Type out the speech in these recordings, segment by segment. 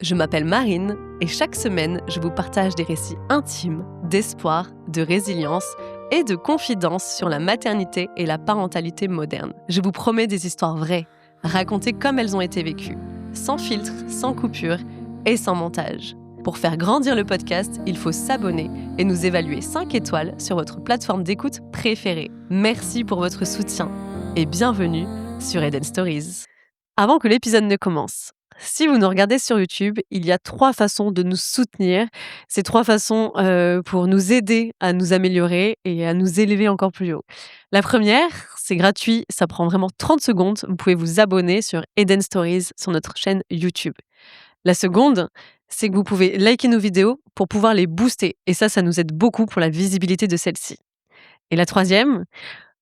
Je m'appelle Marine et chaque semaine, je vous partage des récits intimes, d'espoir, de résilience et de confidence sur la maternité et la parentalité moderne. Je vous promets des histoires vraies, racontées comme elles ont été vécues, sans filtre, sans coupure et sans montage. Pour faire grandir le podcast, il faut s'abonner et nous évaluer 5 étoiles sur votre plateforme d'écoute préférée. Merci pour votre soutien et bienvenue sur Eden Stories. Avant que l'épisode ne commence, si vous nous regardez sur YouTube, il y a 3 façons de nous soutenir. Ces 3 façons pour nous aider à nous améliorer et à nous élever encore plus haut. La première, c'est gratuit, ça prend vraiment 30 secondes. Vous pouvez vous abonner sur Eden Stories sur notre chaîne YouTube. La seconde, c'est que vous pouvez liker nos vidéos pour pouvoir les booster. Et ça nous aide beaucoup pour la visibilité de celles-ci. Et la troisième,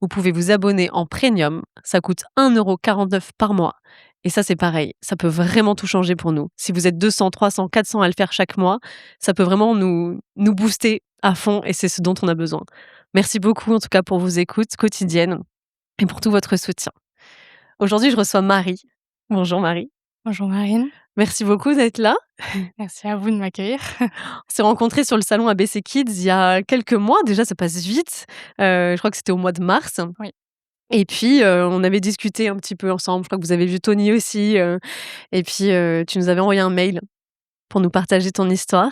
vous pouvez vous abonner en premium. Ça coûte 1,49 € par mois. Et ça, c'est pareil. Ça peut vraiment tout changer pour nous. Si vous êtes 200, 300, 400 à le faire chaque mois, ça peut vraiment nous booster à fond et c'est ce dont on a besoin. Merci beaucoup en tout cas pour vos écoutes quotidiennes et pour tout votre soutien. Aujourd'hui, je reçois Marie. Bonjour Marie. Bonjour Marine, Merci beaucoup d'être là. merci à vous de m'accueillir. On s'est rencontrés sur le salon ABC Kids il y a quelques mois. Déjà, ça passe vite. Je crois que c'était au mois de mars. Oui. Et puis, on avait discuté un petit peu ensemble. Je crois que vous avez vu Tony aussi. Et puis, tu nous avais envoyé un mail pour nous partager ton histoire.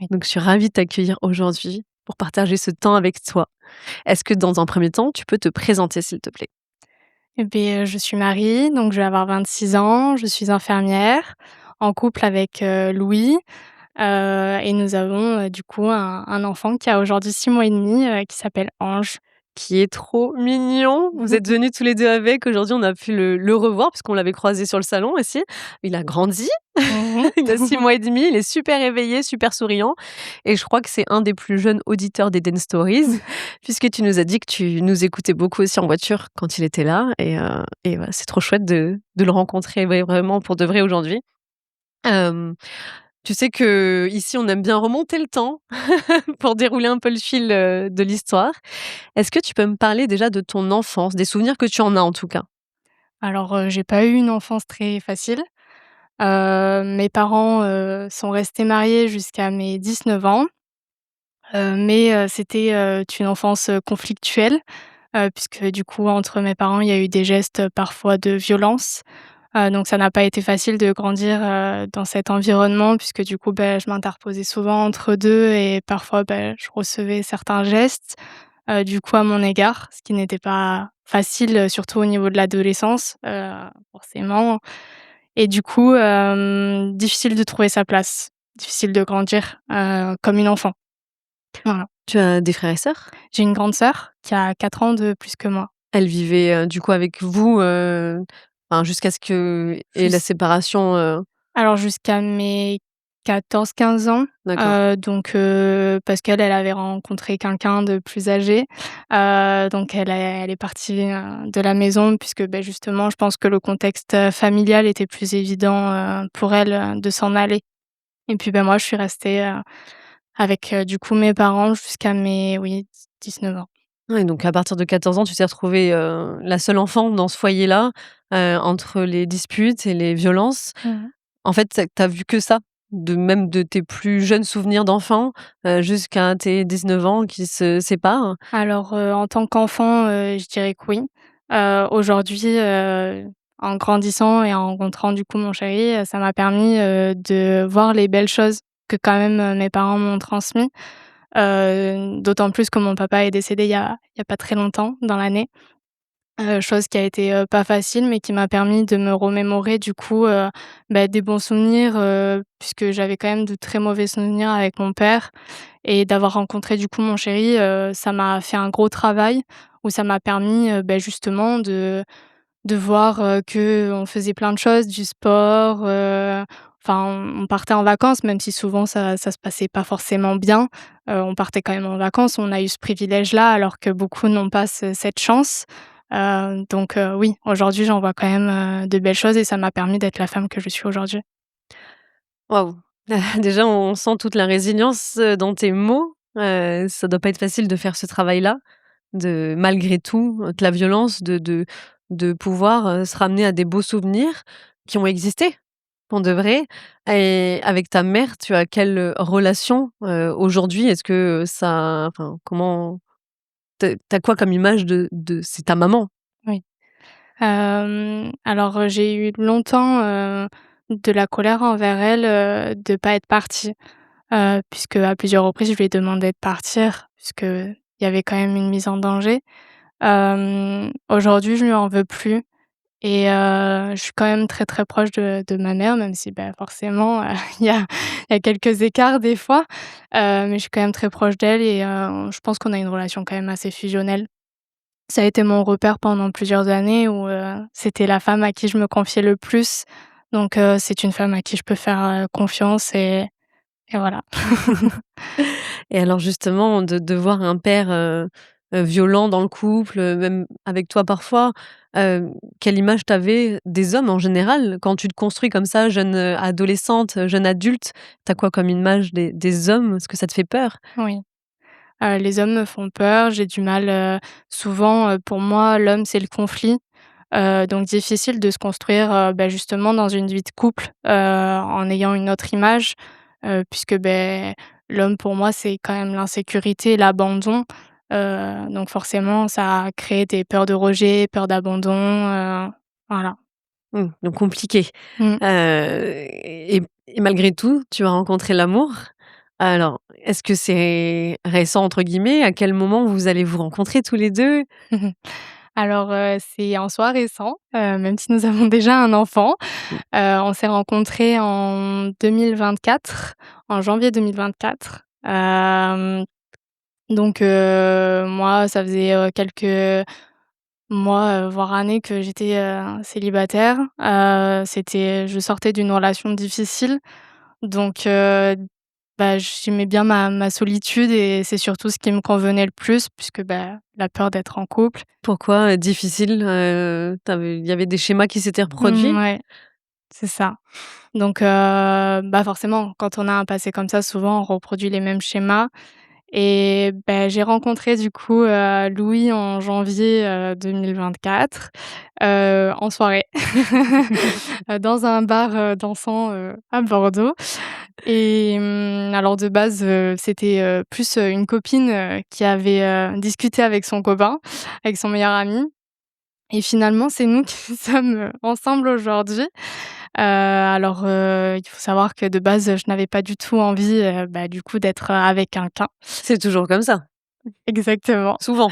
Oui. Donc, je suis ravie de t'accueillir aujourd'hui pour partager ce temps avec toi. Est-ce que dans un premier temps, tu peux te présenter, s'il te plaît? Eh beh, je suis Marie, donc je vais avoir 26 ans, je suis infirmière, en couple avec, Louis, et nous avons, du coup un enfant qui a aujourd'hui 6 mois et demi, qui s'appelle Ange. Qui est trop mignon. Vous êtes venus tous les 2 avec. Aujourd'hui, on a pu le revoir puisqu'on l'avait croisé sur le salon aussi. Il a grandi. Mmh Il a 6 mh. mois et demi. Il est super éveillé, super souriant et je crois que c'est un des plus jeunes auditeurs d'Eden Stories puisque tu nous as dit que tu nous écoutais beaucoup aussi en voiture quand il était là et voilà, c'est trop chouette de le rencontrer vraiment pour de vrai aujourd'hui. Hem Tu sais qu'ici, on aime bien remonter le temps pour dérouler un peu le fil, de l'histoire. Est-ce que tu peux me parler déjà de ton enfance, des souvenirs que tu en as en tout cas? Alors, j'ai pas eu une enfance très facile. Mes parents, sont restés mariés jusqu'à mes 19 ans, mais c'était, une enfance, conflictuelle, puisque du coup, entre mes parents, il y a eu des gestes, parfois de violence. Donc ça n'a pas été facile de grandir, dans cet environnement puisque du coup, je m'interposais souvent entre 2 et parfois, je recevais certains gestes, du coup à mon égard, ce qui n'était pas facile, surtout au niveau de l'adolescence, forcément et du coup, difficile de trouver sa place, difficile de grandir, comme une enfant. Voilà. Tu as des frères et sœurs? J'ai une grande sœur qui a 4 ans de plus que moi. Elle vivait, du coup avec vous, enfin jusqu'à ce qu'il y ait la Jus séparation, Alors jusqu'à mes 14-15 ans, d'accord. donc parce qu'elle, elle avait rencontré quelqu'un de plus âgé, donc elle est partie, de la maison puisque, justement, je pense que le contexte, familial était plus évident, pour elle, de s'en aller et puis, moi, je suis restée, avec, du coup, mes parents jusqu'à mes, oui, 19 ans. Ouais, donc à partir de 14 ans, tu t'es retrouvée, la seule enfant dans ce foyer-là, entre les disputes et les violences. Mmh. En fait, tu as vu que ça, de tes plus jeunes souvenirs d'enfant, jusqu'à tes 19 ans qui se séparent? Alors, en tant qu'enfant, je dirais que oui. Aujourd'hui, en grandissant et en rencontrant du coup mon chéri, ça m'a permis, de voir les belles choses que quand même, mes parents m'ont transmis. D'autant plus que mon papa est décédé il y a pas très longtemps dans l'année. Chose qui a été, pas facile, mais qui m'a permis de me remémorer du coup, des bons souvenirs, puisque j'avais quand même de très mauvais souvenirs avec mon père et d'avoir rencontré du coup mon chéri, ça m'a fait un gros travail où ça m'a permis, justement de voir, qu'on faisait plein de choses, du sport, enfin on partait en vacances même si souvent ça se passait pas forcément bien, on partait quand même en vacances. On a eu ce privilège-là alors que beaucoup n'ont pas cette chance. Donc oui, aujourd'hui, j'en vois quand même, de belles choses et ça m'a permis d'être la femme que je suis aujourd'hui. Waouh! Déjà, on sent toute la résilience, dans tes mots. Ça doit pas être facile de faire ce travail-là, de malgré tout, de la violence, de pouvoir, se ramener à des beaux souvenirs qui ont existé. Pour de vrai? Et avec ta mère, tu as quelle, relation, aujourd'hui? Est-ce que ça enfin, comment tu as quoi comme image de c'est ta maman? Oui. Alors, j'ai eu longtemps, de la colère envers elle, de pas être partie, puisque à plusieurs reprises, je lui ai demandé de partir, puisqu'il y avait quand même une mise en danger. Aujourd'hui, je lui en veux plus et je suis quand même très, très proche de ma mère, même si, bah, forcément, il y a quelques écarts des fois, mais je suis quand même très proche d'elle et je pense qu'on a une relation quand même assez fusionnelle. Ça a été mon repère pendant plusieurs années où, c'était la femme à qui je me confiais le plus, donc c'est une femme à qui je peux faire, confiance et voilà. Et alors justement, de voir un père, violent dans le couple, même avec toi parfois, quelle image tu avais des hommes en général? Quand tu te construis comme ça, jeune, adolescente, jeune adulte, tu as quoi comme image des hommes? Est-ce que ça te fait peur? Oui. Les hommes me font peur, j'ai du mal, souvent, pour moi, l'homme, c'est le conflit, donc difficile de se construire, bah, justement dans une vie de couple, en ayant une autre image, puisque, beh, l'homme pour moi, c'est quand même l'insécurité, l'abandon, donc forcément ça a créé des peurs de rejet, peurs d'abandon, voilà. Donc compliqué. Mmh. Et malgré tout, tu as rencontré l'amour. Alors, est-ce que c'est «récent» entre guillemets? À quel moment vous allez vous rencontrer tous les 2? Alors, c'est en soi récent, même si nous avons déjà un enfant. Mmh. On s'est rencontrés en 2024, en janvier 2024. Donc moi, ça faisait, quelques mois, voire années que j'étais, célibataire. Je sortais d'une relation difficile, donc bah, j'aimais bien ma solitude et c'est surtout ce qui me convenait le plus puisque, bah, la peur d'être en couple. Pourquoi, difficile? Il y avait des schémas qui s'étaient reproduits? Ouais, c'est ça. Donc bah, forcément, quand on a un passé comme ça, souvent on reproduit les mêmes schémas et bah, j'ai rencontré du coup, Louis en janvier, 2024, en soirée, dans un bar, dansant, à Bordeaux et alors de base, c'était, plus, une copine, qui avait, discuté avec son copain, avec son meilleur ami et finalement c'est nous qui sommes, ensemble aujourd'hui. Alors, il faut savoir que de base, je n'avais pas du tout envie, bah, du coup d'être, avec quelqu'un. C'est toujours comme ça, Exactement. souvent.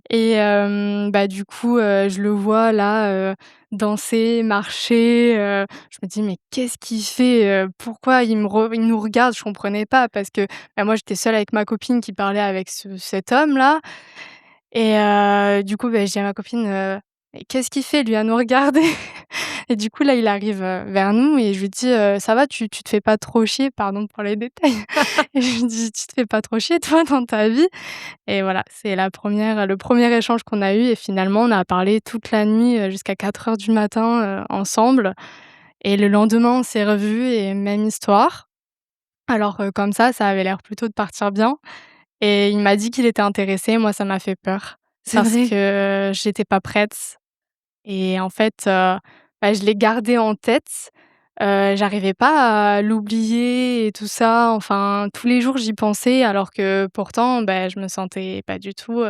Et bah, du coup, je le vois là, danser, marcher, je me dis: «Mais qu'est-ce qu'il fait? Pourquoi il nous regarde?» Je comprenais pas parce que, bah, moi j'étais seule avec ma copine qui parlait avec cet homme-là et du coup, bah, je dis à ma copine, «Mais qu'est-ce qu'il fait lui à nous regarder?» Et du coup là, il arrive, vers nous et je lui dis: «Ça va, tu te fais pas trop chier?» Pardon pour les détails. Et je lui dis: «Tu te fais pas trop chier toi dans ta vie?» Et voilà, c'est le premier échange qu'on a eu et finalement on a parlé toute la nuit, jusqu'à 4 heures du matin, ensemble et le lendemain on s'est revus et même histoire. Alors, comme ça avait l'air plutôt de partir bien et il m'a dit qu'il était intéressé. Moi, ça m'a fait peur C'est parce vrai? que j'étais pas prête et en fait, bah, je l'ai gardé en tête. J'arrivais pas à l'oublier et tout ça. Enfin, tous les jours, j'y pensais alors que pourtant, bah, je me sentais pas du tout,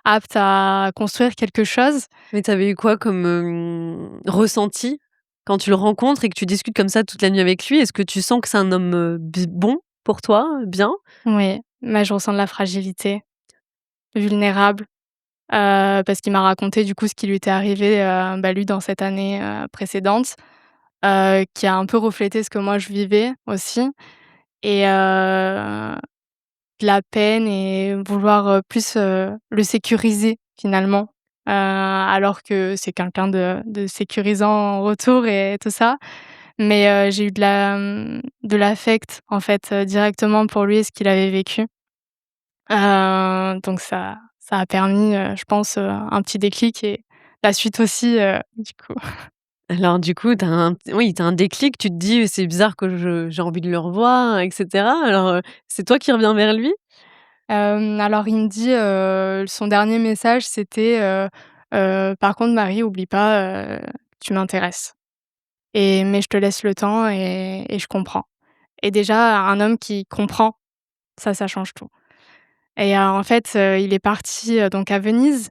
apte à construire quelque chose. Mais tu avais eu quoi comme, ressenti quand tu le rencontres et que tu discutes comme ça toute la nuit avec lui? Est-ce que tu sens que c'est un homme, bon pour toi, bien? Oui, mais je ressens de la fragilité, vulnérable, parce qu'il m'a raconté du coup ce qui lui était arrivé, bah, lui dans cette année, précédente, qui a un peu reflété ce que moi je vivais aussi et de la peine et vouloir, plus, le sécuriser finalement, alors que c'est quelqu'un de sécurisant en retour et tout ça. Mais, j'ai eu de l'affect en fait, directement pour lui et ce qu'il avait vécu. Donc ça a permis, je pense, un petit déclic et la suite aussi, du coup. Alors du coup, tu as un déclic, tu te dis: «C'est bizarre que je j'ai envie de le revoir» et cetera. Alors, c'est toi qui reviens vers lui? Alors il me dit, son dernier message c'était, «Par contre Marie, oublie pas, tu m'intéresses». mais je te laisse le temps et je comprends. Et déjà, un homme qui comprend, ça change tout. Et en fait, il est parti, donc à Venise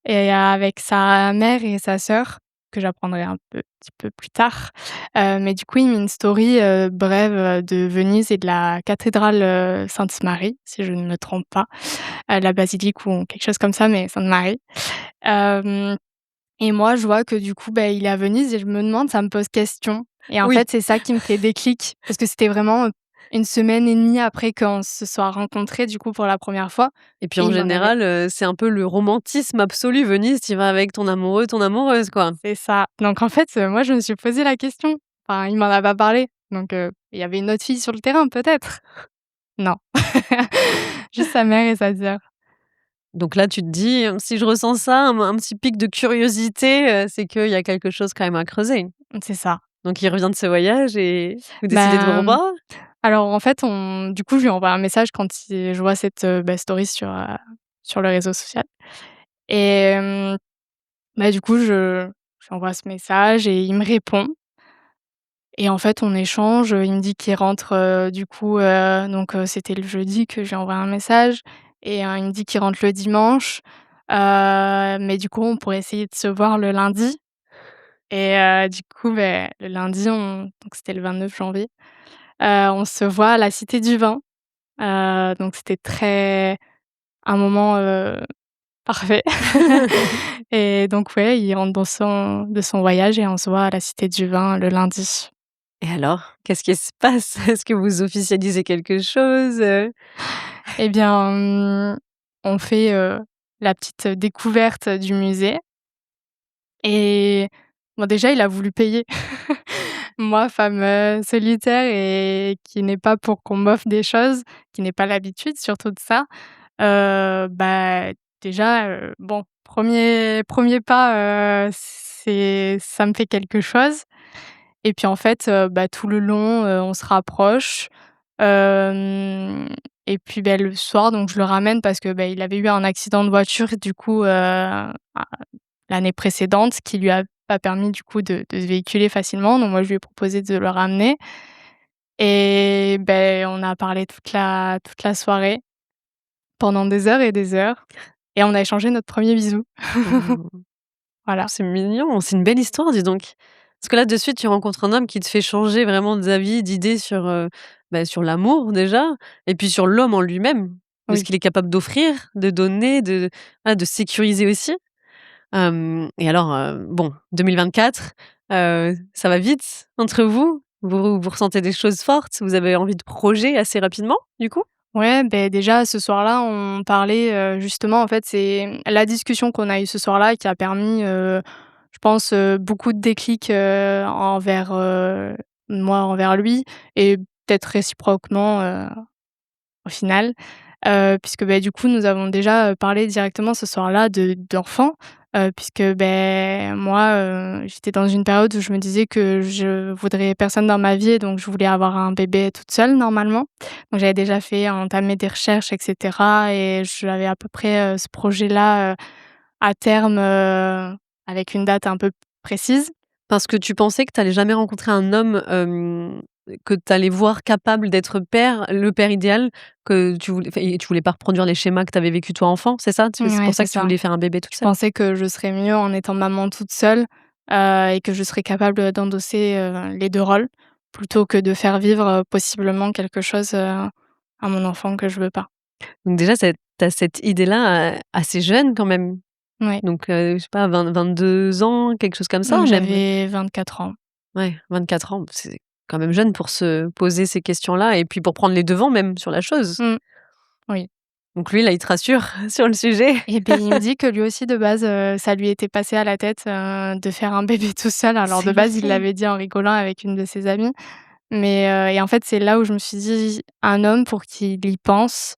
et avec sa mère et sa sœur, que j'apprendrai petit peu plus tard. Mais du coup, il met une story, brève, de Venise et de la cathédrale, Sainte-Marie, si je ne me trompe pas, la basilique ou quelque chose comme ça, mais Sainte-Marie. Hem Et moi, je vois que du coup, bah, il est à Venise et je me demande, ça me pose question et en Oui. fait, c'est ça qui me fait déclic parce que c'était vraiment, 1 semaine et demie après qu'on se soit rencontrés, du coup, pour la première fois Et puis et en il m'en avait général, c'est un peu le romantisme absolu. Venise, tu y vas avec ton amoureux, ton amoureuse, quoi. c'est ça. Donc en fait, moi, je me suis posé la question. Enfin, il m'en a pas parlé, donc il y avait une autre fille sur le terrain, peut-être? Non. Juste sa mère et sa sœur. Donc là, tu te dis: «Si je ressens ça, un petit pic de curiosité, c'est qu'il y a quelque chose quand même à creuser». C'est ça. Donc il revient de ce voyage et vous décidez de vous Bah, revoir? alors en fait, du coup, je lui envoie un message quand je vois cette, story sur le réseau social et bah, du coup, je lui envoie ce message et il me répond et en fait, on échange, il me dit qu'il rentre, du coup, donc c'était le jeudi que j'ai envoyé un message et il me dit qu'il rentre le dimanche, mais du coup, on pourrait essayer de se voir le lundi et du coup, beh, le lundi, donc c'était le 29 janvier, on se voit à la Cité du Vin, donc c'était un moment, parfait. Et donc ouais, il rentre de son voyage et on se voit à la Cité du Vin le lundi. Et alors, qu'est-ce qui se passe? Est-ce que vous officialisez quelque chose, Eh bien, on fait, la petite découverte du musée et bon déjà il a voulu payer. Moi, femme, solitaire et qui n'est pas pour qu'on m'offre des choses, qui n'ai pas l'habitude surtout de ça, bah, déjà, bon, premier pas, c'est ça me fait quelque chose. Et puis en fait, bah, tout le long, on se rapproche, hem et puis, beh, le soir donc je le ramène parce que, bah, il avait eu un accident de voiture du coup, l'année précédente qui lui a pas permis du coup de se véhiculer facilement donc moi je lui ai proposé de le ramener et beh, on a parlé toute la soirée, pendant des heures et on a échangé notre premier bisou. Oh, Voilà. c'est mignon, c'est une belle histoire, dis donc. Parce que là, de suite, tu rencontres un homme qui te fait changer vraiment d'avis, d'idées sur, sur l'amour déjà et puis sur l'homme en lui-même, de ce Oui. qu'il est capable d'offrir, de donner, de sécuriser aussi. Et alors, bon, 2024, ça va vite entre vous? Vous ressentez des choses fortes? Vous avez envie de projets assez rapidement, du coup? Ouais, beh, déjà ce soir-là, on parlait, justement en fait, c'est la discussion qu'on a eue ce soir-là qui a permis, je pense, beaucoup de déclics, envers, moi envers lui et peut-être réciproquement, au final. Puisque, beh, du coup, nous avons déjà, parlé directement ce soir-là d'enfants, puisque, beh, moi, j'étais dans une période où je me disais que je voudrais personne dans ma vie et donc je voulais avoir un bébé toute seule normalement. Donc j'avais déjà entamé des recherches et cetera et j'avais à peu près, ce projet-là, à terme, avec une date un peu précise. Parce que tu pensais que tu allais jamais rencontrer un homme, que tu allais voir capable d'être père, le père idéal, que tu voulais enfin et tu voulais pas reproduire les schémas que tu avais vécu toi enfant, c'est ça? C'est Ouais, pour ça c'est que tu ça. voulais faire un bébé toute Je seule? pensais que je serais mieux en étant maman toute seule, et que je serais capable d'endosser, les 2 rôles, plutôt que de faire vivre, possiblement quelque chose, à mon enfant que je veux pas. Donc déjà tu as cette idée-là, assez jeune quand même? Ouais. Donc je sais pas 22 ans, quelque chose comme ça même? J'avais 24 ans. Ouais, 24 ans, c'est quand même jeune pour se poser ces questions-là et puis pour prendre les devants même sur la chose. Mmh, oui. Donc lui, là, il te rassure sur le sujet? Et beh, il me dit que lui aussi de base, ça lui était passé à la tête, de faire un bébé tout seul. Alors de C'est base, il vrai! l'avait dit en rigolant avec une de ses amies, mais et en fait, c'est là où je me suis dit: «Un homme pour qu'il y pense,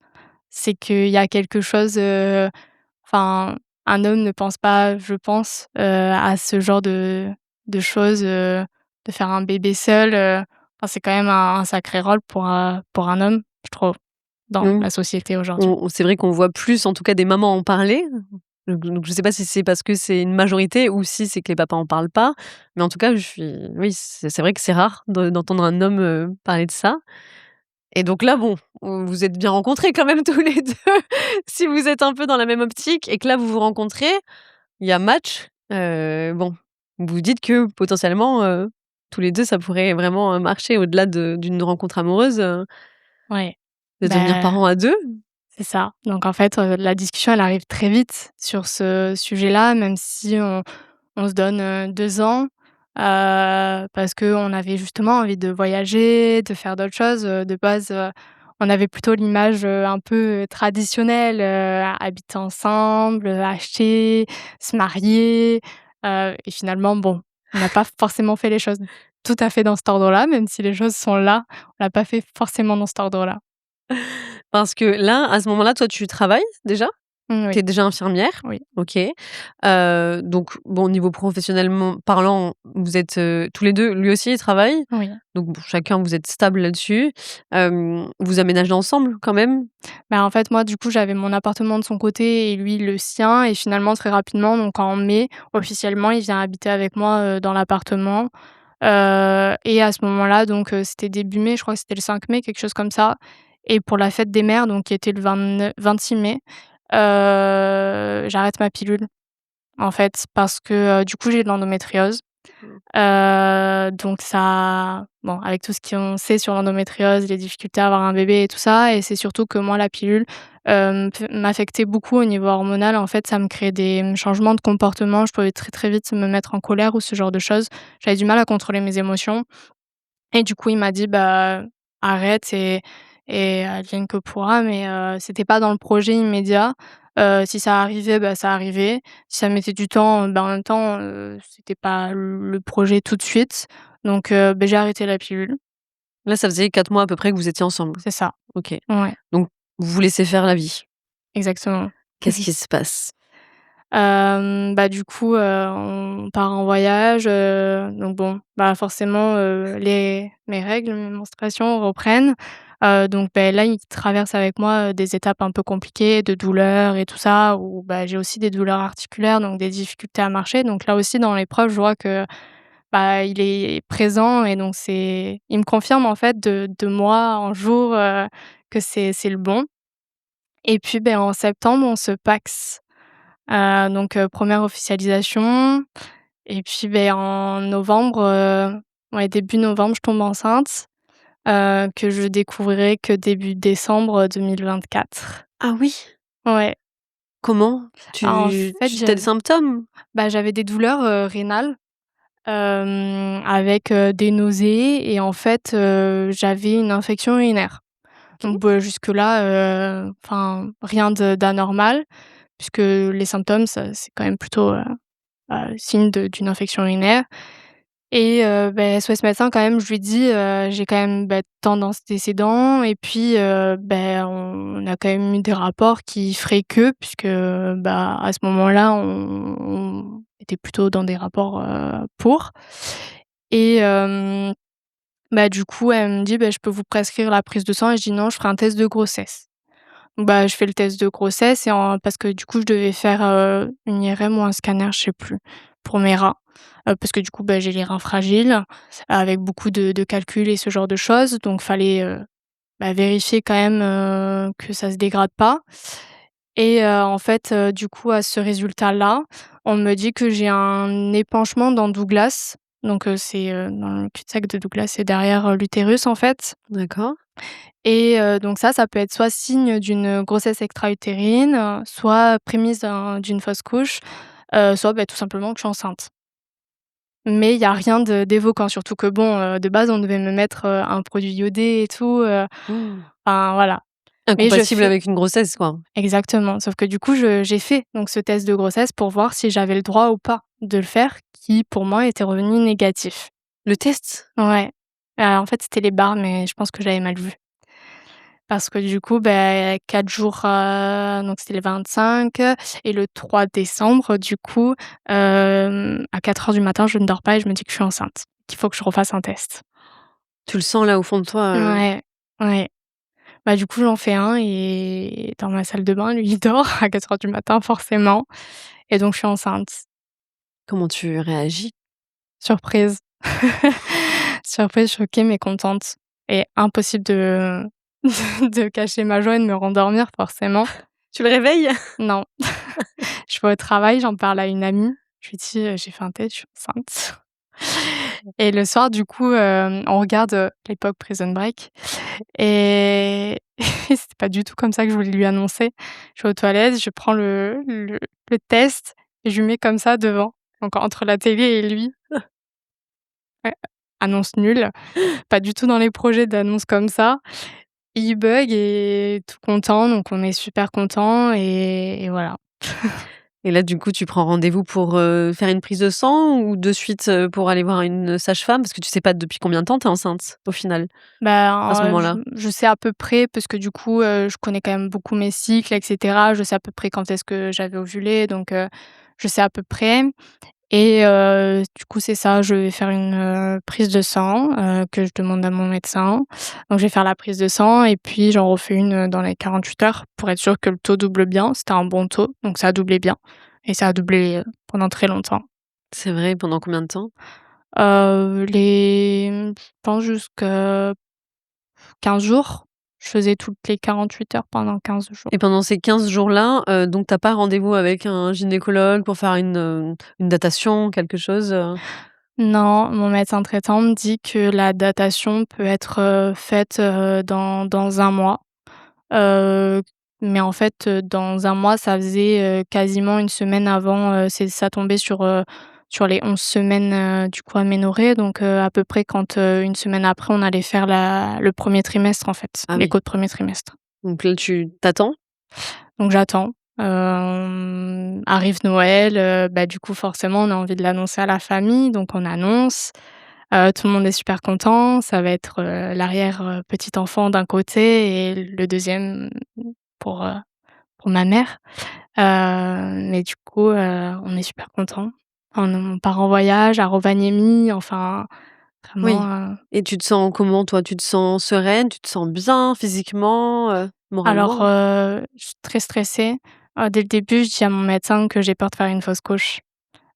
c'est qu'il y a quelque chose, enfin, un homme ne pense pas, je pense, à ce genre de choses, de faire un bébé seul, enfin, c'est quand même un sacré rôle pour un homme, je trouve, dans Mmh. la société aujourd'hui. C'est vrai qu'on voit plus, en tout cas, des mamans en parler. Donc je sais pas si c'est parce que c'est une majorité ou si c'est que les papas en parlent pas, mais en tout cas, je suis oui, c'est vrai que c'est rare d'entendre un homme, parler de ça et donc là, bon, vous êtes bien rencontrés quand même tous les 2 si vous êtes un peu dans la même optique et que là, vous vous rencontrez, il y a match, bon, vous vous dites que potentiellement, tous les 2 ça pourrait vraiment, marcher au-delà d'une rencontre amoureuse, Ouais, de devenir bah, parents à 2. c'est ça. Donc en fait, la discussion, elle arrive très vite sur ce sujet-là, même si on se donne, 2 ans, parce qu'on avait justement envie de voyager, de faire d'autres choses. De base, on avait plutôt l'image, un peu, traditionnelle, habiter ensemble, acheter, se marier, et finalement, bon, on n'a pas forcément fait les choses tout à fait dans cet ordre-là, même si les choses sont là, on l'a pas fait forcément dans cet ordre-là. Parce que là, à ce moment-là, toi, tu travailles déjà? Tu Oui, es déjà infirmière? oui, OK. Donc bon, niveau professionnellement parlant, vous êtes, tous les 2. Lui aussi, il travaille? oui. Donc bon, chacun, vous êtes stable là-dessus. Vous aménagez ensemble quand même? Bah, en fait, moi, du coup, j'avais mon appartement de son côté et lui le sien et finalement très rapidement, donc en mai, officiellement, il vient habiter avec moi, dans l'appartement, et à ce moment-là, donc c'était début mai, je crois que c'était le 5 mai, quelque chose comme ça et pour la fête des mères, donc qui était le 26 mai, j'arrête ma pilule, en fait, parce que, du coup, j'ai de l'endométriose. Mmh. Donc ça bon, avec tout ce qu'on sait sur l'endométriose, les difficultés à avoir un bébé et tout ça et c'est surtout que moi la pilule, m'affectait beaucoup au niveau hormonal. En fait, ça me créait des, changements de comportement. Je pouvais très, très vite me mettre en colère ou ce genre de choses. J'avais du mal à contrôler mes émotions et du coup, il m'a dit: «Bah, arrête et advienne que pourra», mais c'était pas dans le projet immédiat. Si ça arrivait, bah, ça arrivait. Si ça mettait du temps, bah, en même temps, c'était pas le projet tout de suite. Donc beh, j'ai arrêté la pilule. Là, ça faisait 4 mois à peu près que vous étiez ensemble? C'est ça. OK. Ouais, Donc vous vous laissez faire la vie. exactement. Qu'est-ce qui se passe? Bah, du coup, on part en voyage, donc bon, bah, forcément, mes règles, mes menstruations reprennent. Donc beh, là, il traverse avec moi, des étapes un peu compliquées de douleurs et tout ça où, bah, j'ai aussi des douleurs articulaires, donc des difficultés à marcher. Donc là aussi, dans l'épreuve, je vois que, bah, il est présent et donc il me confirme, en fait, de mois en jour, que c'est le bon et puis, beh, en septembre, on se pacs. Donc 1re officialisation et puis, beh, en novembre, ouais, début novembre, je tombe enceinte, que je découvrirai que début décembre 2024. Ah oui? Ouais. Comment? En Tu fait, tu as des symptômes? j'avais des douleurs, rénales, avec, des nausées et en fait, j'avais une infection urinaire. OK. Donc bah, jusque-là, enfin, rien d'anormal puisque les symptômes, ça c'est quand même plutôt, signe d'une infection urinaire et beh, SOS médecin quand même, je lui dis, «J'ai quand même, bah, tendance décédant et puis, beh, on a quand même eu des rapports qui feraient que» puisque, bah, à ce moment-là, on était plutôt dans des rapports, pour et bah, du coup, elle me dit: «Bah, je peux vous prescrire la prise de sang» et je dis: «Non, je ferai un test de grossesse». Bah, je fais le test de grossesse et parce que du coup, je devais faire, une IRM ou un scanner, je sais plus, pour mes reins. Parce que du coup, bah, j'ai les reins fragiles, avec beaucoup de calculs et ce genre de choses. Donc fallait, bah, vérifier quand même, que ça se dégrade pas et en fait, du coup, à ce résultat-là, on me dit que j'ai un épanchement dans Douglas. Donc c'est, dans le cul-de-sac de Douglas, c'est derrière, l'utérus, en fait. D'accord. Et donc ça peut être soit signe d'une grossesse extra-utérine, soit prémisse d'une fausse couche, soit, bah, tout simplement que je suis enceinte. Mais il y a rien d'évoquant, surtout que bon, de base, on devait me mettre, un produit iodé et tout, Oh. enfin voilà. Mais je Incompatible fais avec une grossesse, quoi. exactement, sauf que du coup, j'ai fait donc ce test de grossesse pour voir si j'avais le droit ou pas de le faire, qui pour moi était revenu négatif. Le test? Ouais, en fait, c'était les barres, mais je pense que j'avais mal vu. Parce que du coup, beh, 4 jours, donc c'était le 25 et le 3 décembre, du coup, à 4 heures du matin, je ne dors pas et je me dis que je suis enceinte, qu'il faut que je refasse un test. Tu le sens là au fond de toi, Ouais, ouais. Bah, du coup, j'en fais un et dans ma salle de bain, lui, il dort à 4 heures du matin forcément et donc je suis enceinte. Comment tu réagis? Surprise. Surprise, choquée, mais contente et impossible de de cacher ma joie et de me rendormir forcément. Tu le réveilles? Non. Je vais au travail, j'en parle à une amie. Je lui dis: «J'ai fait un test, je suis enceinte» et le soir, du coup, on regarde, l'époque Prison Break et c'était pas du tout comme ça que je voulais lui annoncer. Je vais aux toilettes, je prends le test et je lui mets comme ça devant, donc entre la télé et lui. Ouais, annonce nulle, pas du tout dans les projets d'annonce comme ça. Il bug et tout content, donc on est super content et voilà. Et là, du coup, tu prends rendez-vous pour, faire une prise de sang ou de suite, pour aller voir une sage-femme? Parce que tu sais pas depuis combien de temps tu es enceinte, au final, à ce Bah, moment-là? je sais à peu près parce que du coup, je connais quand même beaucoup mes cycles et cetera. Je sais à peu près quand est-ce que j'avais ovulé donc je sais à peu près et du coup, c'est ça, je vais faire une, prise de sang, que je demande à mon médecin. Donc je vais faire la prise de sang et puis j'en refais une, dans les 48 heures pour être sûre que le taux double bien. C'était un bon taux, donc ça a doublé bien et ça a doublé, pendant très longtemps. C'est vrai, pendant combien de temps? Je pense jusqu'à 15 jours. Je faisais toutes les 48 heures pendant 15 jours. Et pendant ces 15 jours-là, donc tu as pas rendez-vous avec un gynécologue pour faire une datation, quelque chose? Non, mon médecin traitant me dit que la datation peut être, faite, dans 1 mois. Heu, mais en fait, dans 1 mois, ça faisait, quasiment une semaine avant, ça tombait sur les 11 semaines, du coup aménorrhées donc à peu près quand, 1 semaine après, on allait faire le premier trimestre en fait, Ah oui, l'écho de premier trimestre. donc là, tu t'attends. Donc j'attends, arrive Noël, bah, du coup forcément on a envie de l'annoncer à la famille donc on annonce, tout le monde est super content. Ça va être, l'arrière, petit enfant d'un côté et le deuxième pour, heu, pour ma mère. Mais du coup, on est super contents. On part en voyage à Rovaniemi, enfin Oui, vraiment, et tu te sens comment toi? Tu te sens sereine? Tu te sens bien physiquement, alors, moralement? je suis très stressée. Dès le début, je dis à mon médecin que j'ai peur de faire une fausse couche.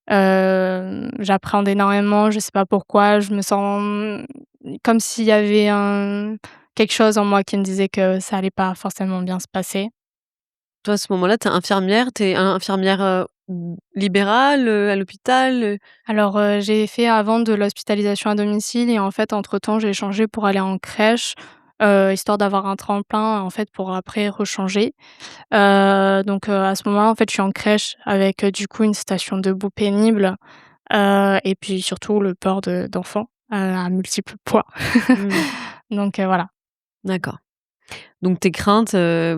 J'appréhende énormément, je sais pas pourquoi, je me sens, comme s'il y avait quelque chose en moi qui me disait que ça allait pas forcément bien se passer. Toi, à ce moment-là, tu es infirmière, tu es infirmière, libérale, à l'hôpital, Alors, j'ai fait avant de l'hospitalisation à domicile et en fait, entre-temps, j'ai changé pour aller en crèche, histoire d'avoir un tremplin, en fait, pour après rechanger. Donc, à ce moment-là, en fait, je suis en crèche avec, du coup, une station debout pénible, et puis surtout le port d'enfant, à multiples poids. Mmh, Donc, voilà. d'accord. Donc tes craintes,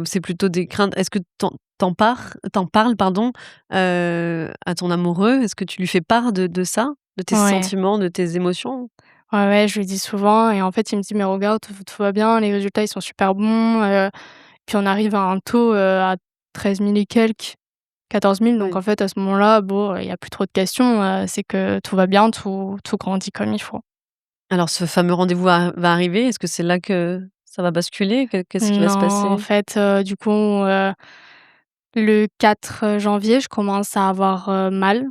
c'est plutôt des craintes, est-ce que tu en parles, pardon, à ton amoureux? Est-ce que tu lui fais part de ça? De tes Ouais. sentiments, de tes émotions? Ouais, ouais, je lui dis souvent et en fait, il me dit: «Mais regarde, tout va bien, les résultats, ils sont super bons», puis on arrive à un taux, à 13 000 et quelques, 14 000 donc Ouais. en fait, à ce moment-là, bon, il y a plus trop de questions, c'est que tout va bien, tout grandit comme il faut. Alors ce fameux rendez-vous va arriver, est-ce que c'est là que ça va basculer? Qu'est-ce qui va se Non, en passer? fait, du coup, le 4 janvier, je commence à avoir, mal,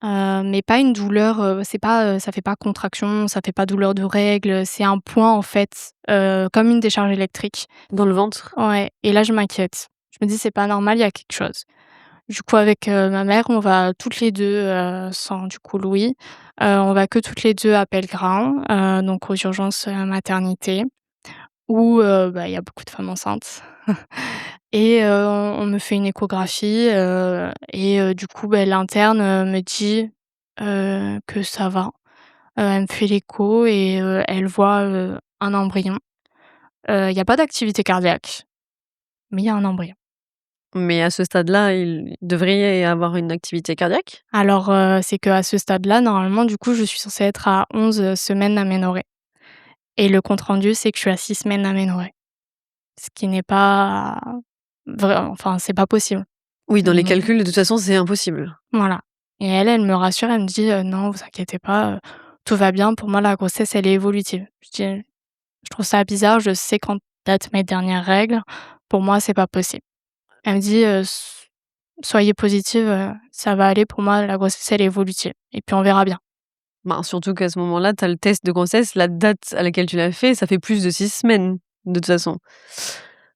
mais pas une douleur, c'est pas, ça fait pas contraction, ça fait pas douleur de règles, c'est un point, en fait, comme une décharge électrique. Dans le ventre? Ouais et là, je m'inquiète. Je me dis: «C'est pas normal, il y a quelque chose». Du coup, avec, ma mère, on va toutes les 2, sans du coup Louis, on va que toutes les 2 à Pellegrin, donc aux urgences, maternité où, bah, il y a beaucoup de femmes enceintes et on me fait une échographie, et du coup, bah, l'interne, me dit, que ça va. Elle me fait l'écho et elle voit, un embryon. Il y a pas d'activité cardiaque, mais il y a un embryon. Mais à ce stade-là, il devrait y avoir une activité cardiaque? Alors, c'est qu'à ce stade-là, normalement, du coup, je suis censée être à 11 semaines aménorrhée et le compte rendu, c'est que je suis à 6 semaines aménorrhée. Ce qui n'est pas vrai enfin, c'est pas possible. Oui, dans les Mmh, calculs, de toute façon, c'est impossible. voilà et elle me rassure, elle me dit: «Non, vous inquiétez pas, tout va bien. Pour moi, la grossesse, elle est évolutive». Je dis: «Je trouve ça bizarre, je sais quand date mes dernières règles. Pour moi, c'est pas possible. Elle me dit: Soyez positive, ça va aller pour moi, la grossesse elle est évolutive et puis on verra bien». Ben, surtout qu'à ce moment-là, tu as le test de grossesse, la date à laquelle tu l'as fait, ça fait plus de 6 semaines, de toute façon.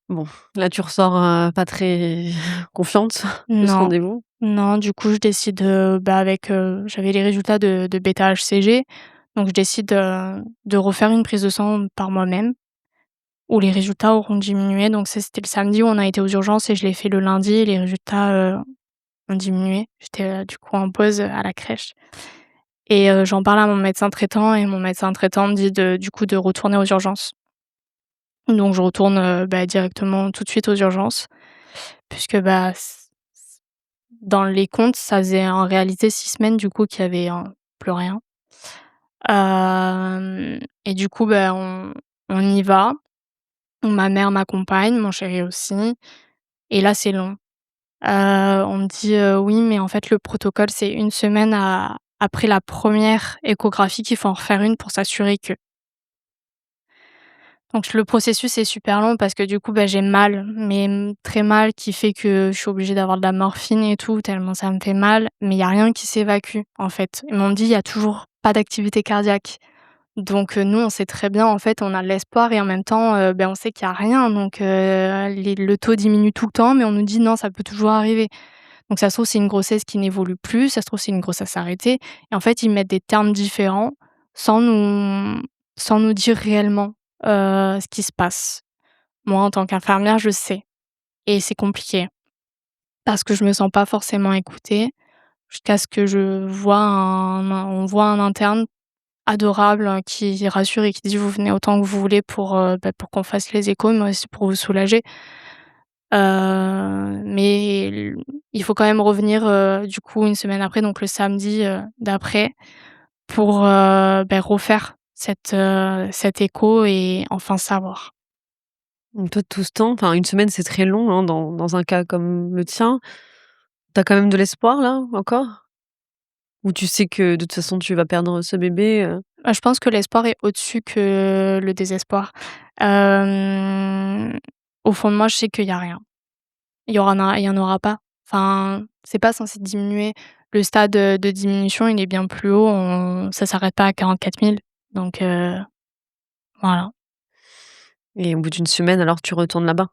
Bon, là, tu ressors, pas très confiante de ce Non, rendez-vous. non, du coup, je décide, avec, j'avais les résultats de bêta-HCG, donc je décide, de refaire une prise de sang par moi-même où les résultats auront diminué. Donc ça, c'était le samedi où on a été aux urgences et je l'ai fait le lundi et les résultats, ont diminué. J'étais, du coup en pause, à la crèche et j'en parle à mon médecin traitant et mon médecin traitant me dit de retourner aux urgences. Donc je retourne, directement tout de suite aux urgences puisque, dans les comptes, ça faisait en réalité 6 semaines du coup qu'il y avait, plus rien. Et du coup, on y va. Ma mère m'accompagne, mon chéri aussi et là, c'est long. On me dit: «Oui, mais en fait, le protocole, c'est une semaine après la première échographie qu'il faut en refaire une pour s'assurer que». Donc le processus est super long parce que du coup, j'ai mal, mais très mal qui fait que je suis obligée d'avoir de la morphine et tout tellement ça me fait mal, mais il y a rien qui s'évacue, en fait. Ils m'ont dit: «Il y a toujours pas d'activité cardiaque». Donc nous, on sait très bien, en fait, on a de l'espoir et en même temps, on sait qu'il y a rien donc le taux diminue tout le temps mais on nous dit: «Non, ça peut toujours arriver». Donc ça se trouve, c'est une grossesse qui n'évolue plus, ça se trouve, c'est une grossesse arrêtée et en fait, ils mettent des termes différents sans nous sans nous dire réellement, ce qui se passe. Moi, en tant qu'infirmière, je sais et c'est compliqué parce que je me sens pas forcément écoutée jusqu'à ce que on voit un interne adorable, qui rassure et qui dit: «Vous venez autant que vous voulez pour qu'on fasse les échos, mais aussi pour vous soulager». Mais il faut quand même revenir, du coup, une semaine après, donc le samedi, d'après pour, refaire cet écho et enfin savoir. Donc toi, tout ce temps, enfin, une semaine, c'est très long, hein, dans un cas comme le tien. Tu as quand même de l'espoir, là, encore? Ou tu sais que de toute façon, tu vas perdre ce bébé, Je pense que l'espoir est au-dessus que le désespoir. Hem, Au fond de moi, je sais qu'il y a rien. Il y en aura pas. Enfin, c'est pas censé diminuer. Le stade, de diminution, il est bien plus haut. Ça s'arrête pas à 44 000. Donc voilà. et au bout d'une semaine, alors tu retournes là-bas?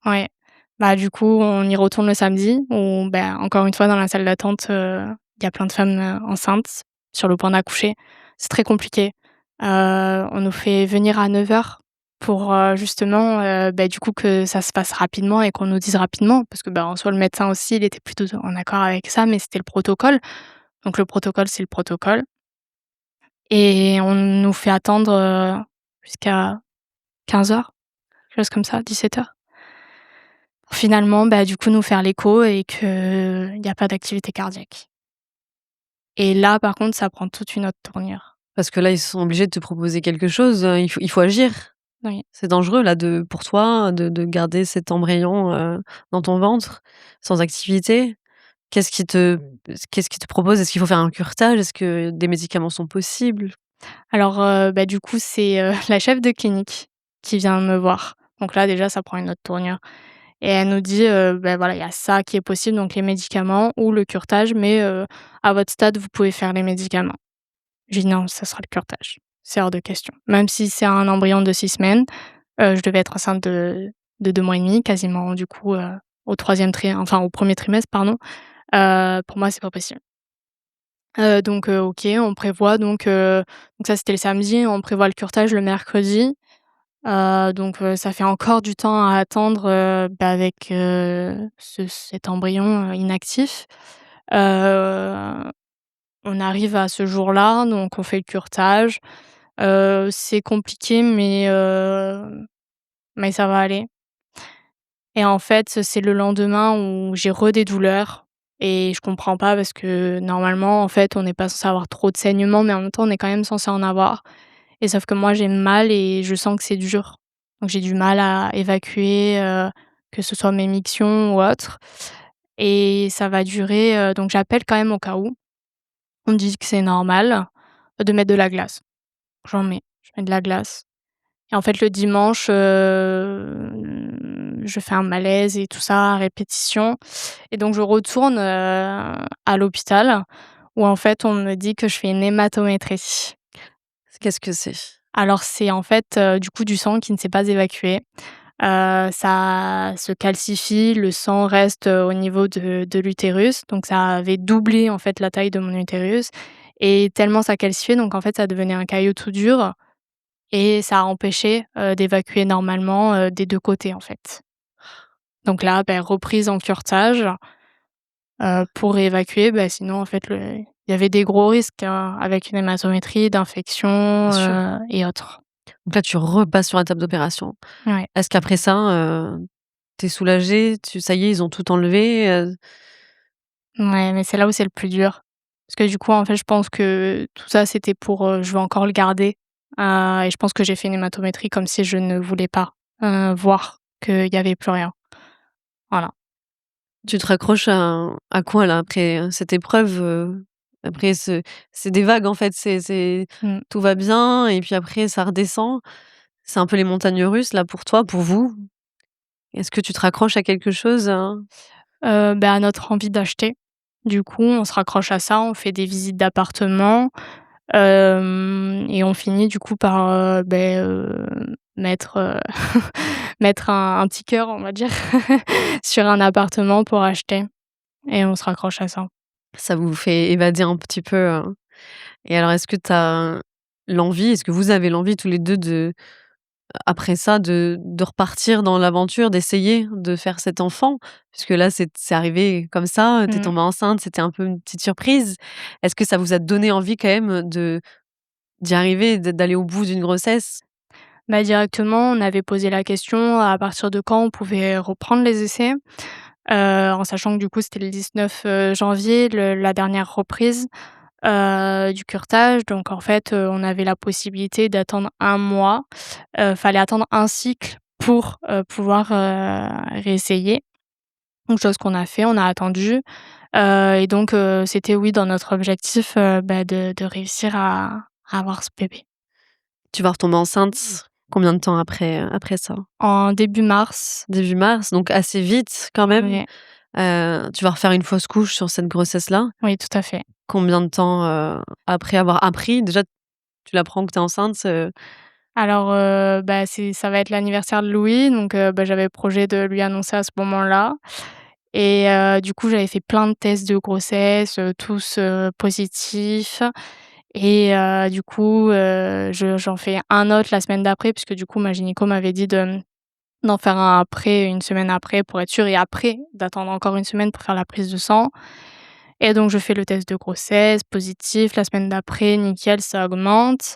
Ouais. Du coup, on y retourne le samedi où, encore une fois, dans la salle d'attente, il y a plein de femmes, enceintes sur le point d'accoucher. C'est très compliqué. On nous fait venir à 9 heures pour, justement, du coup, que ça se fasse rapidement et qu'on nous dise rapidement parce que, en soi, le médecin aussi, il était plutôt en accord avec ça, mais c'était le protocole. Donc le protocole, c'est le protocole et on nous fait attendre, jusqu'à 15 heures, quelque chose comme ça, 17 heures. Pour finalement, du coup, nous faire l'écho et qu'il y a pas d'activité cardiaque. Et là, par contre, ça prend toute une autre tournure. Parce que là, ils sont obligés de te proposer quelque chose, il faut agir. Oui. C'est dangereux là pour toi de garder cet embryon, dans ton ventre, sans activité. Qu'est-ce qui te qu'est-ce qui te propose? Est-ce qu'il faut faire un curetage? Est-ce que des médicaments sont possibles? Alors, du coup, c'est, la chef de clinique qui vient me voir. Donc là, déjà, ça prend une autre tournure et elle nous dit, voilà, il y a ça qui est possible, donc les médicaments ou le curetage, mais à votre stade, vous pouvez faire les médicaments. J'ai dit: «Non, ça sera le curetage. C'est hors de question». Même si c'est un embryon de 6 semaines, je devais être enceinte de 2 mois et demi, quasiment du coup, au premier trimestre, pardon. Pour moi, c'est pas possible. Donc OK, on prévoit donc ça, c'était le samedi, on prévoit le curetage le mercredi. Ça fait encore du temps à attendre, avec, cet embryon, inactif. Heu, on arrive à ce jour-là, donc on fait le curetage. C'est compliqué mais ça va aller. Et en fait, c'est le lendemain où j'ai des douleurs et je comprends pas parce que normalement, en fait, on n'est pas censé avoir trop de saignements, mais en même temps, on est quand même censé en avoir et sauf que moi, j'ai mal et je sens que c'est dur. Donc j'ai du mal à évacuer, que ce soit mes mictions ou autre et ça va durer, donc j'appelle quand même au cas où. On me dit que c'est normal, de mettre de la glace. J'en mets, je mets de la glace et en fait, le dimanche, je fais un malaise et tout ça à répétition et donc je retourne, à l'hôpital où en fait, on me dit que je fais une hématométrie. Qu'est-ce que c'est? Alors c'est en fait, du coup, du sang qui ne s'est pas évacué. Ça se calcifie, le sang reste, au niveau de l'utérus, donc ça avait doublé, en fait, la taille de mon utérus et tellement ça calcifiait, donc en fait, ça devenait un caillou tout dur et ça a empêché, d'évacuer normalement, des 2 côtés, en fait. Donc là, reprise en curetage, pour évacuer, sinon, en fait, le il y avait des gros risques, hein, avec une hématométrie, d'infection, Bien sûr. et autres. Donc là, tu repasses sur la table d'opération. Ouais. Est-ce qu'après ça, tu es soulagée? Ça y est, ils ont tout enlevé, Ouais, mais c'est là où c'est le plus dur. Parce que du coup, en fait, je pense que tout ça, c'était pour, je veux encore le garder, et je pense que j'ai fait une hématométrie comme si je ne voulais pas, voir qu'il y avait plus rien. Voilà. Tu te raccroches à quoi là après, cette épreuve, après c'est des vagues en fait, c'est Mmh. tout va bien et puis après ça redescend. C'est un peu les montagnes russes là pour toi, pour vous? Est-ce que tu te raccroches à quelque chose, À notre envie d'acheter. Du coup, on se raccroche à ça, on fait des visites d'appartements, et on finit du coup par, mettre, mettre un petit cœur, on va dire, sur un appartement pour acheter et on se raccroche à ça. Ça vous fait évader un petit peu, et alors est-ce que tu as l'envie, est-ce que vous avez l'envie tous les 2 de après ça, de repartir dans l'aventure, d'essayer de faire cet enfant? Puisque là, c'est arrivé comme ça, tu es Mmh. tombée enceinte, c'était un peu une petite surprise. Est-ce que ça vous a donné envie quand même d'y arriver, d'aller au bout d'une grossesse? Directement, on avait posé la question à partir de quand on pouvait reprendre les essais, en sachant que du coup c'était le 19, janvier, la dernière reprise, du curetage. Donc en fait, on avait la possibilité d'attendre un mois. Fallait attendre un cycle pour, pouvoir, réessayer. Donc chose qu'on a fait, on a attendu, et donc c'était oui dans notre objectif, de réussir à avoir ce bébé. Tu vas retomber enceinte combien de temps après, après ça? En début mars, Début mars, donc assez vite quand même. ouais, Tu vas refaire une fausse couche sur cette grossesse-là. oui tout à fait. Combien de temps, après avoir appris? Déjà, tu l'apprends que tu es enceinte, Alors, ça va être l'anniversaire de Louis, donc j'avais projet de lui annoncer à ce moment-là et du coup, j'avais fait plein de tests de grossesse, tous, positifs et du coup, j'en fais un autre la semaine d'après puisque du coup, ma gynéco m'avait dit d'en faire un après, une semaine après pour être sûre et après d'attendre encore une semaine pour faire la prise de sang et donc je fais le test de grossesse, positif. La semaine d'après, nickel, ça augmente,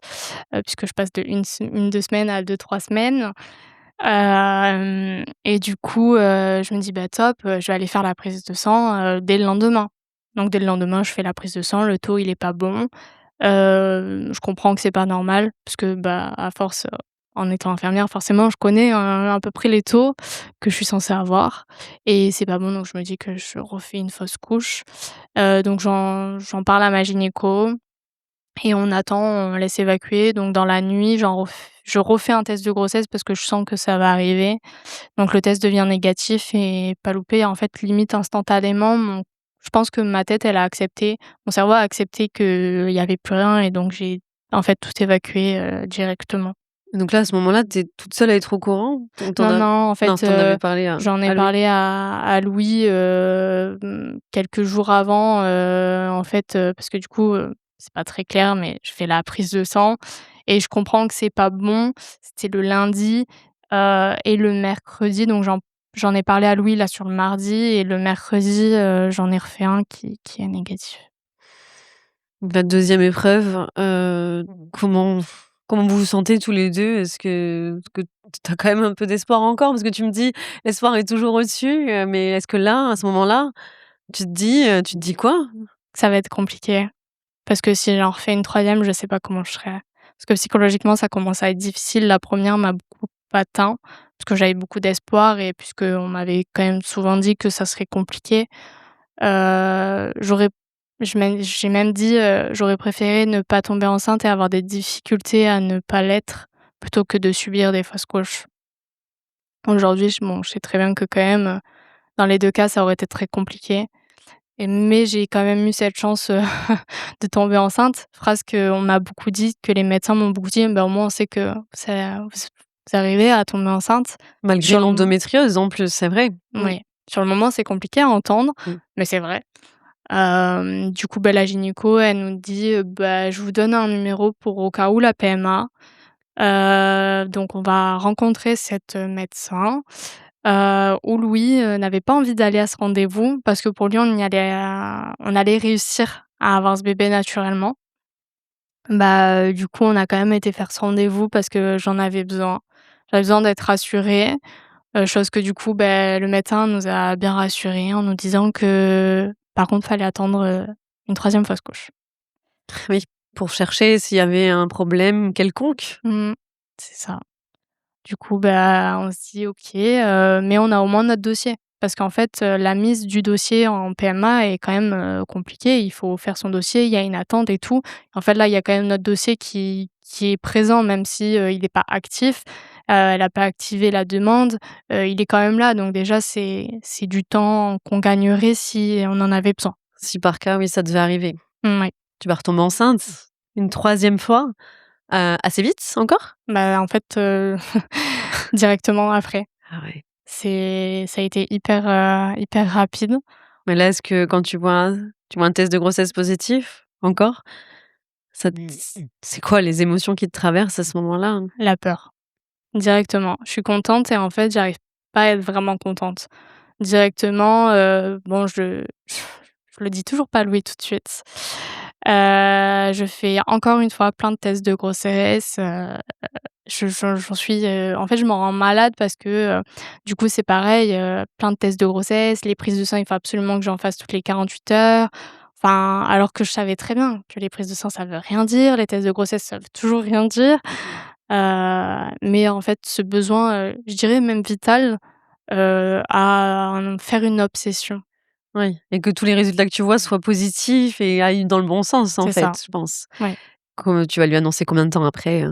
puisque je passe de 2 semaines à 2 3 semaines. Et du coup, je me dis: «Bah top, je vais aller faire la prise de sang, dès le lendemain». Donc dès le lendemain, je fais la prise de sang, le taux il est pas bon. Je comprends que c'est pas normal parce que, à force, en étant infirmière, forcément, je connais, à peu près les taux que je suis censée avoir et c'est pas bon, donc je me dis que je refais une fausse couche. Donc j'en parle à ma gynéco et on attend, on laisse évacuer. Donc dans la nuit, je refais un test de grossesse parce que je sens que ça va arriver. Donc le test devient négatif et pas loupé, en fait, limite instantanément, je pense que ma tête, elle a accepté, mon cerveau a accepté qu'il y avait plus rien et donc j'ai, en fait, tout évacué, directement. donc là, à ce moment-là, tu es toute seule à être au courant? Tu Non, as non, en non, fait, tu avais parlé j'en ai à Louis? parlé à Louis, quelques jours avant, en fait, parce que du coup, c'est pas très clair, mais je fais la prise de sang et je comprends que c'est pas bon. C'était le lundi, et le mercredi, donc j'en ai parlé à Louis là sur le mardi et le mercredi, j'en ai refait un qui est négatif. Donc la deuxième épreuve, comment vous vous sentez tous les 2? Est-ce que tu as quand même un peu d'espoir encore? Parce que tu me dis: «L'espoir est toujours au-dessus», mais est-ce que là, à ce moment-là, tu te dis quoi? Ça va être compliqué. Parce que si j'en refais une troisième, je sais pas comment je serai. Parce que psychologiquement, ça commence à être difficile. La première m'a beaucoup atteint, parce que j'avais beaucoup d'espoir et puisqu'on m'avait quand même souvent dit que ça serait compliqué. J'aurais j'ai même dit, j'aurais préféré ne pas tomber enceinte et avoir des difficultés à ne pas l'être, plutôt que de subir des fausses couches. Aujourd'hui, je sais très bien que quand même, dans les 2 cas, ça aurait été très compliqué mais j'ai quand même eu cette chance, de tomber enceinte. Phrase qu'on m'a beaucoup dit, que les médecins m'ont beaucoup dit: «Bah, au moins on sait que vous arrivez à tomber enceinte». Malgré Sur le m l'endométriose en plus, c'est vrai. Mmh. Oui, sur le moment, c'est compliqué à entendre, Mmh. mais c'est vrai. Du coup, bah, la gynéco, elle nous dit: «Bah, je vous donne un numéro pour au cas où la PMA». Donc on va rencontrer cette, médecin, où lui, n'avait pas envie d'aller à ce rendez-vous parce que pour lui on allait réussir à avoir ce bébé naturellement. Bah, du coup, on a quand même été faire ce rendez-vous parce que j'en avais besoin. J'avais besoin d'être rassurée, chose que du coup, beh, le médecin nous a bien rassurés en nous disant que par contre, fallait attendre, une troisième fausse couche. Oui, pour chercher s'il y avait un problème quelconque. Mmh, c'est ça. Du coup, bah, on se dit: «OK», mais on a au moins notre dossier. Parce qu'en fait, la mise du dossier en PMA est quand même, compliquée. Il faut faire son dossier, il y a une attente et tout. En fait, là, il y a quand même notre dossier qui est présent même si, il n'est pas actif. Elle a pas activé la demande, il est quand même là. Donc déjà, c'est du temps qu'on gagnerait si on en avait besoin. Si par cas, oui, ça devait arriver. Ouais. Tu vas retomber enceinte une troisième fois, assez vite encore? Bah, en fait, directement après. Ah ouais. Ça a été hyper rapide. Mais là, est-ce que quand tu vois un test de grossesse positif, encore? Ça t c'est quoi les émotions qui te traversent à ce moment-là? La peur, directement. Je suis contente et en fait, j'arrive pas à être vraiment contente. Directement, bon, je le dis toujours pas à Louis tout de suite. Je fais encore une fois plein de tests de grossesse, j'en suis, en fait, je m'en rends malade parce que, du coup, c'est pareil, plein de tests de grossesse, les prises de sang, il faut absolument que j'en fasse toutes les 48 heures. Enfin, alors que je savais très bien que les prises de sang, ça veut rien dire, les tests de grossesse, ça veut toujours rien dire. Mais en fait, ce besoin, je dirais même vital, à en faire une obsession. Oui, et que tous les résultats que tu vois soient positifs et aillent dans le bon sens, en C'est ça, fait, je pense. ouais. Tu vas lui annoncer combien de temps après?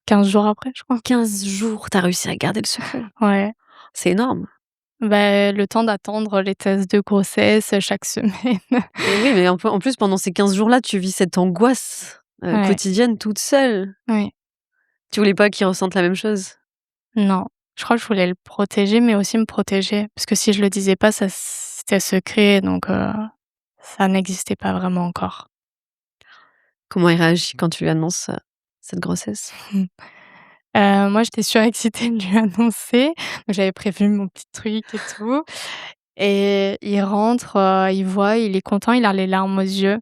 15 jours après, je crois. 15 jours, tu as réussi à garder le secret? Ouais. C'est énorme. Bah, le temps d'attendre les tests de grossesse, chaque semaine. Et oui, mais en plus, pendant ces 15 jours-là, tu vis cette angoisse, Ouais, quotidienne toute seule. ouais. Tu voulais pas qu'il ressente la même chose? Non, je crois que je voulais le protéger, mais aussi me protéger. Parce que si je le disais pas, c'était secret, donc ça n'existait pas vraiment encore. Comment il réagit quand tu lui annonces, cette grossesse? Moi, j'étais surexcitée de lui annoncer, donc j'avais prévu mon petit truc et tout et il rentre, il voit, il est content, il a les larmes aux yeux,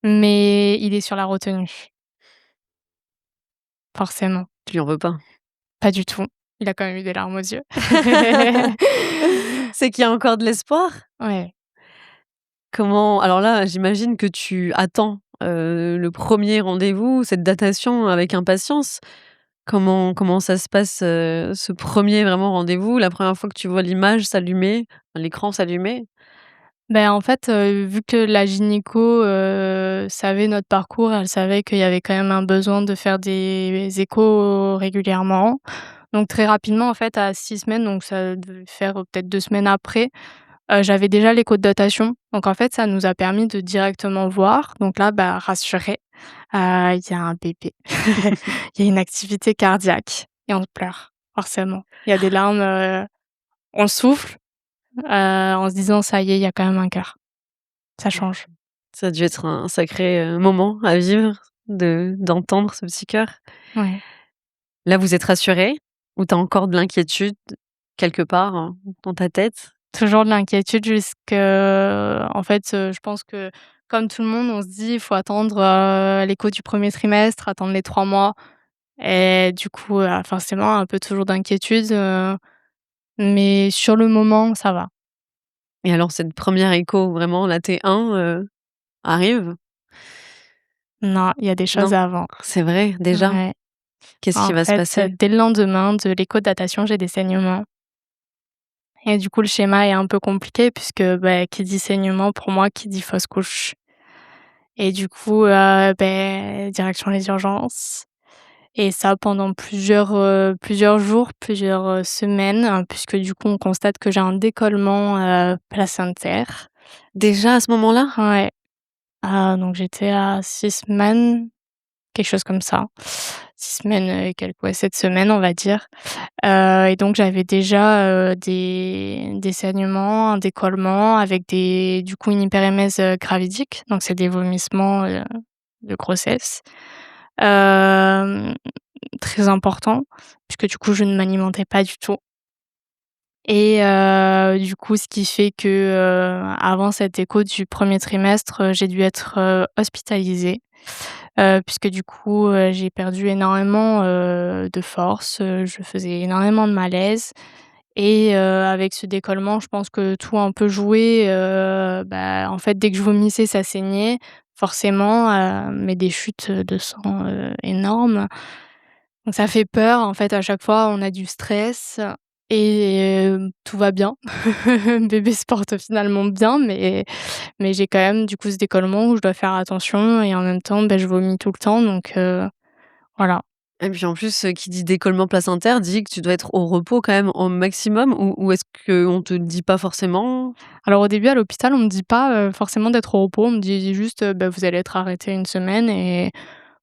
mais il est sur la retenue, forcément. Tu lui en veux pas? Pas du tout. Il a quand même eu des larmes aux yeux. C'est qu'il y a encore de l'espoir? Ouais. Comment alors là, j'imagine que tu attends, le premier rendez-vous, cette datation avec impatience. Comment ça se passe, ce premier vraiment rendez-vous? La première fois que tu vois l'image s'allumer, l'écran s'allumer? Ben, en fait, vu que la gynéco, savait notre parcours, elle savait qu'il y avait quand même un besoin de faire des échos régulièrement. Donc très rapidement, en fait, à 6 semaines, donc ça devait faire, peut-être 2 semaines après, j'avais déjà l'écho de datation. Donc en fait, ça nous a permis de directement voir. Donc là, bah, rassurée, il y a un bébé. Il y a une activité cardiaque et on pleure, forcément. Il y a des larmes, on souffle, en se disant: «Ça y est, il y a quand même un cœur». Ça change. Ça a dû être un sacré, moment à vivre d'entendre ce petit cœur. Ouais. Là, vous êtes rassurés ou tu as encore de l'inquiétude quelque part, dans ta tête? Toujours de l'inquiétude en fait, je pense que comme tout le monde, on se dit: «Il faut attendre, l'écho du premier trimestre, attendre les 3 mois» et du coup, forcément un peu toujours d'inquiétude, mais sur le moment, ça va. Et alors cette première écho, vraiment la T1, arrive? Non, il y a des choses Non? avant. C'est vrai, déjà? Ouais. Qu'est-ce qui En va se fait, passer? dès le lendemain de l'écho de datation, j'ai des saignements et du coup, le schéma est un peu compliqué puisque, bah, qui dit saignement pour moi, qui dit fausse couche et du coup, direction les urgences. et ça pendant plusieurs jours, plusieurs, semaines, puisque du coup on constate que j'ai un décollement, placentaire. Déjà à ce moment-là? Ouais, donc j'étais à 6 semaines, quelque chose comme ça. 6 semaines et quelques, ouais, 7 semaines on va dire. Et donc j'avais déjà, des saignements, un décollement avec du coup une hyperémèse, gravidique, donc c'est des vomissements, de grossesse. Hem, Très important puisque du coup je ne m'alimentais pas du tout et du coup ce qui fait que, avant cet écho du premier trimestre, j'ai dû être, hospitalisée, puisque du coup, j'ai perdu énormément, de force, je faisais énormément de malaise et avec ce décollement, je pense que tout a un peu joué, en fait, dès que je vomissais, ça saignait forcément, mais des chutes, de sang, énormes. Donc ça fait peur, en fait, à chaque fois, on a du stress et tout va bien. Bébé se porte finalement bien, mais j'ai quand même, du coup, ce décollement où je dois faire attention et en même temps, je vomis tout le temps donc voilà. Et puis en plus, qui dit décollement placentaire dit que tu dois être au repos quand même au maximum ou est-ce qu'on te le dit pas forcément? Alors au début à l'hôpital, on me dit pas, forcément d'être au repos, on me dit juste, «Vous allez être arrêté une semaine et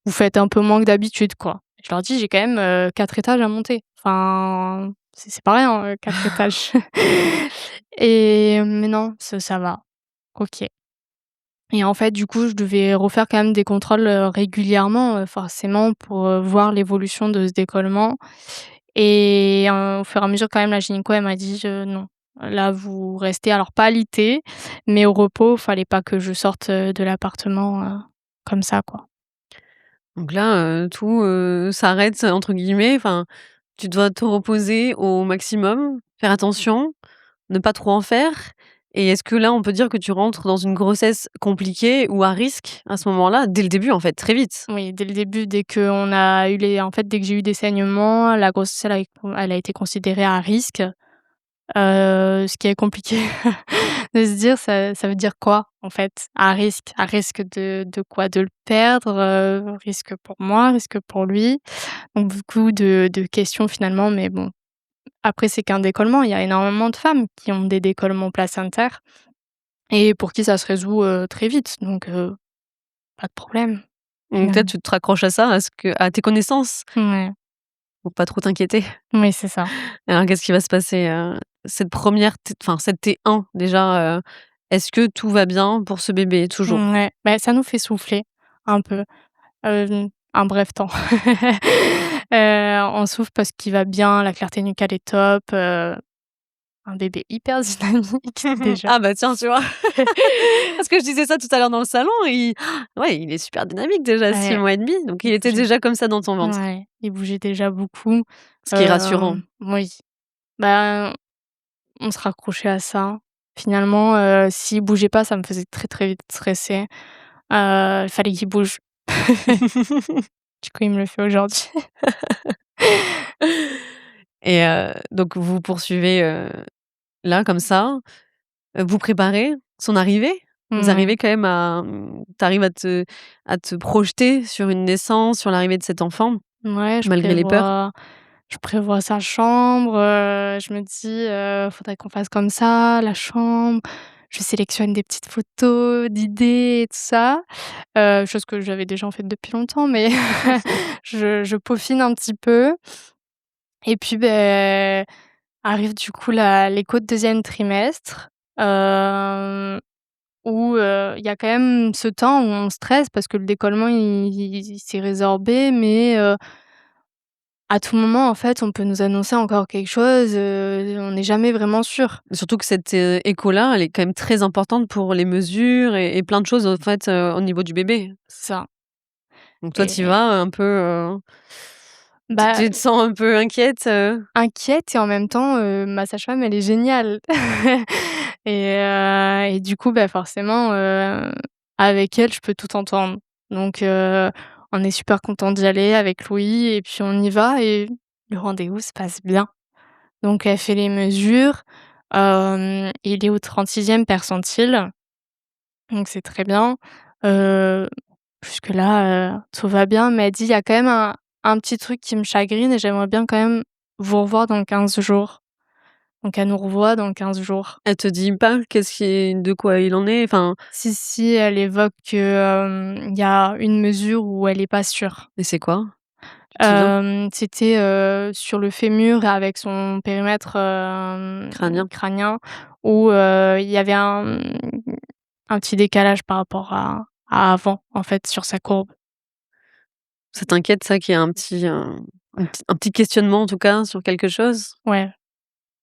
vous faites un peu moins que d'habitude, quoi». Je leur dis: «J'ai quand même, 4 étages à monter». Enfin, c'est pas rien, 4 étages. Et mais non, ça va. OK. Et en fait, du coup, je devais refaire quand même des contrôles, régulièrement, forcément pour, voir l'évolution de ce décollement et au fur et à mesure quand même la gynéco elle m'a dit: Non, là vous restez» alors pas alité, mais au repos, fallait pas que je sorte, de l'appartement, comme ça, quoi. Donc là, tout, «s'arrête» entre guillemets, enfin, tu dois te reposer au maximum, faire attention, ne pas trop en faire et est-ce que là, on peut dire que tu rentres dans une grossesse compliquée ou à risque à ce moment-là? Dès le début, en fait, très vite? Oui, dès le début, dès que j'ai eu des saignements, la grossesse elle a été considérée à risque. Ce qui est compliqué de se dire, ça veut dire quoi, en fait? À risque? À risque de quoi? De le perdre, risque pour moi, risque pour lui? Donc beaucoup de questions finalement, mais bon, après c'est qu'un décollement. Il y a énormément de femmes qui ont des décollements placentaires et pour qui ça se résout, très vite, donc pas de problème, Donc peut-être finalement. tu te raccroches à ça, à tes connaissances Ouais, pour pas trop t'inquiéter. oui, c'est ça. Alors qu'est-ce qui va se passer, cette première enfin cette T1 déjà, est-ce que tout va bien pour ce bébé toujours? Ouais, ça nous fait souffler un peu. Un bref temps. On souffle parce qu'il va bien, la clarté nucale est top, un bébé hyper dynamique déjà. Ah bah tiens, tu vois? Parce que je disais ça tout à l'heure dans le salon, ouais, il est super dynamique déjà, 6 Ouais, mois et demi, donc il il était bougeait déjà comme ça dans ton ventre. ouais, il bougeait déjà beaucoup. Ce qui est rassurant. Oui, bah, on se raccrochait à ça. Finalement, s'il bougeait pas, ça me faisait très, très vite stresser. Il fallait qu'il bouge. Du coup, il me le fait aujourd'hui. Et donc vous poursuivez, là comme ça, vous préparez son arrivée? Vous Ouais. arrivez quand même tu arrives à te projeter sur une naissance, sur l'arrivée de cet enfant, Ouais, malgré les peurs? je prévois sa chambre, je me dis, «Faudrait qu'on fasse comme ça, la chambre». Je sélectionne des petites photos d'idées et tout ça, chose que j'avais déjà en fait depuis longtemps, mais je peaufine un petit peu et puis, arrive du coup la l'écho de 2e trimestre, hem, où, il y a quand même ce temps où on stresse parce que le décollement il s'est résorbé, mais à tout moment, en fait, on peut nous annoncer encore quelque chose, on n'est jamais vraiment sûr. Surtout que cette, écho-là, elle est quand même très importante pour les mesures et plein de choses, en fait, au niveau du bébé. Ça Donc toi, tu y et vas un peu, bah, tu te sens un peu inquiète, inquiète et en même temps, ma sage-femme, elle est géniale et du coup, forcément, avec elle, je peux tout entendre. Donc on est super contents d'y aller avec Louis et puis on y va et le rendez-vous se passe bien. Donc elle fait les mesures, il est au 36e percentile, donc c'est très bien. Heu Jusque-là, tout va bien, mais elle dit: «Il y a quand même un petit truc qui me chagrine et j'aimerais bien quand même vous revoir dans 15 jours. Donc elle nous revoit dans 15 jours. Elle te dit pas de quoi il en est? Enfin, Si, si, elle évoque que, il y a une mesure où elle est pas sûre. et c'est quoi? Tu te souviens? C'était, sur le fémur avec son périmètre, Crânien? crânien où, il y avait un petit décalage par rapport à avant, en fait, sur sa courbe. Ça t'inquiète ça qu'il y ait un petit questionnement en tout cas sur quelque chose? Ouais,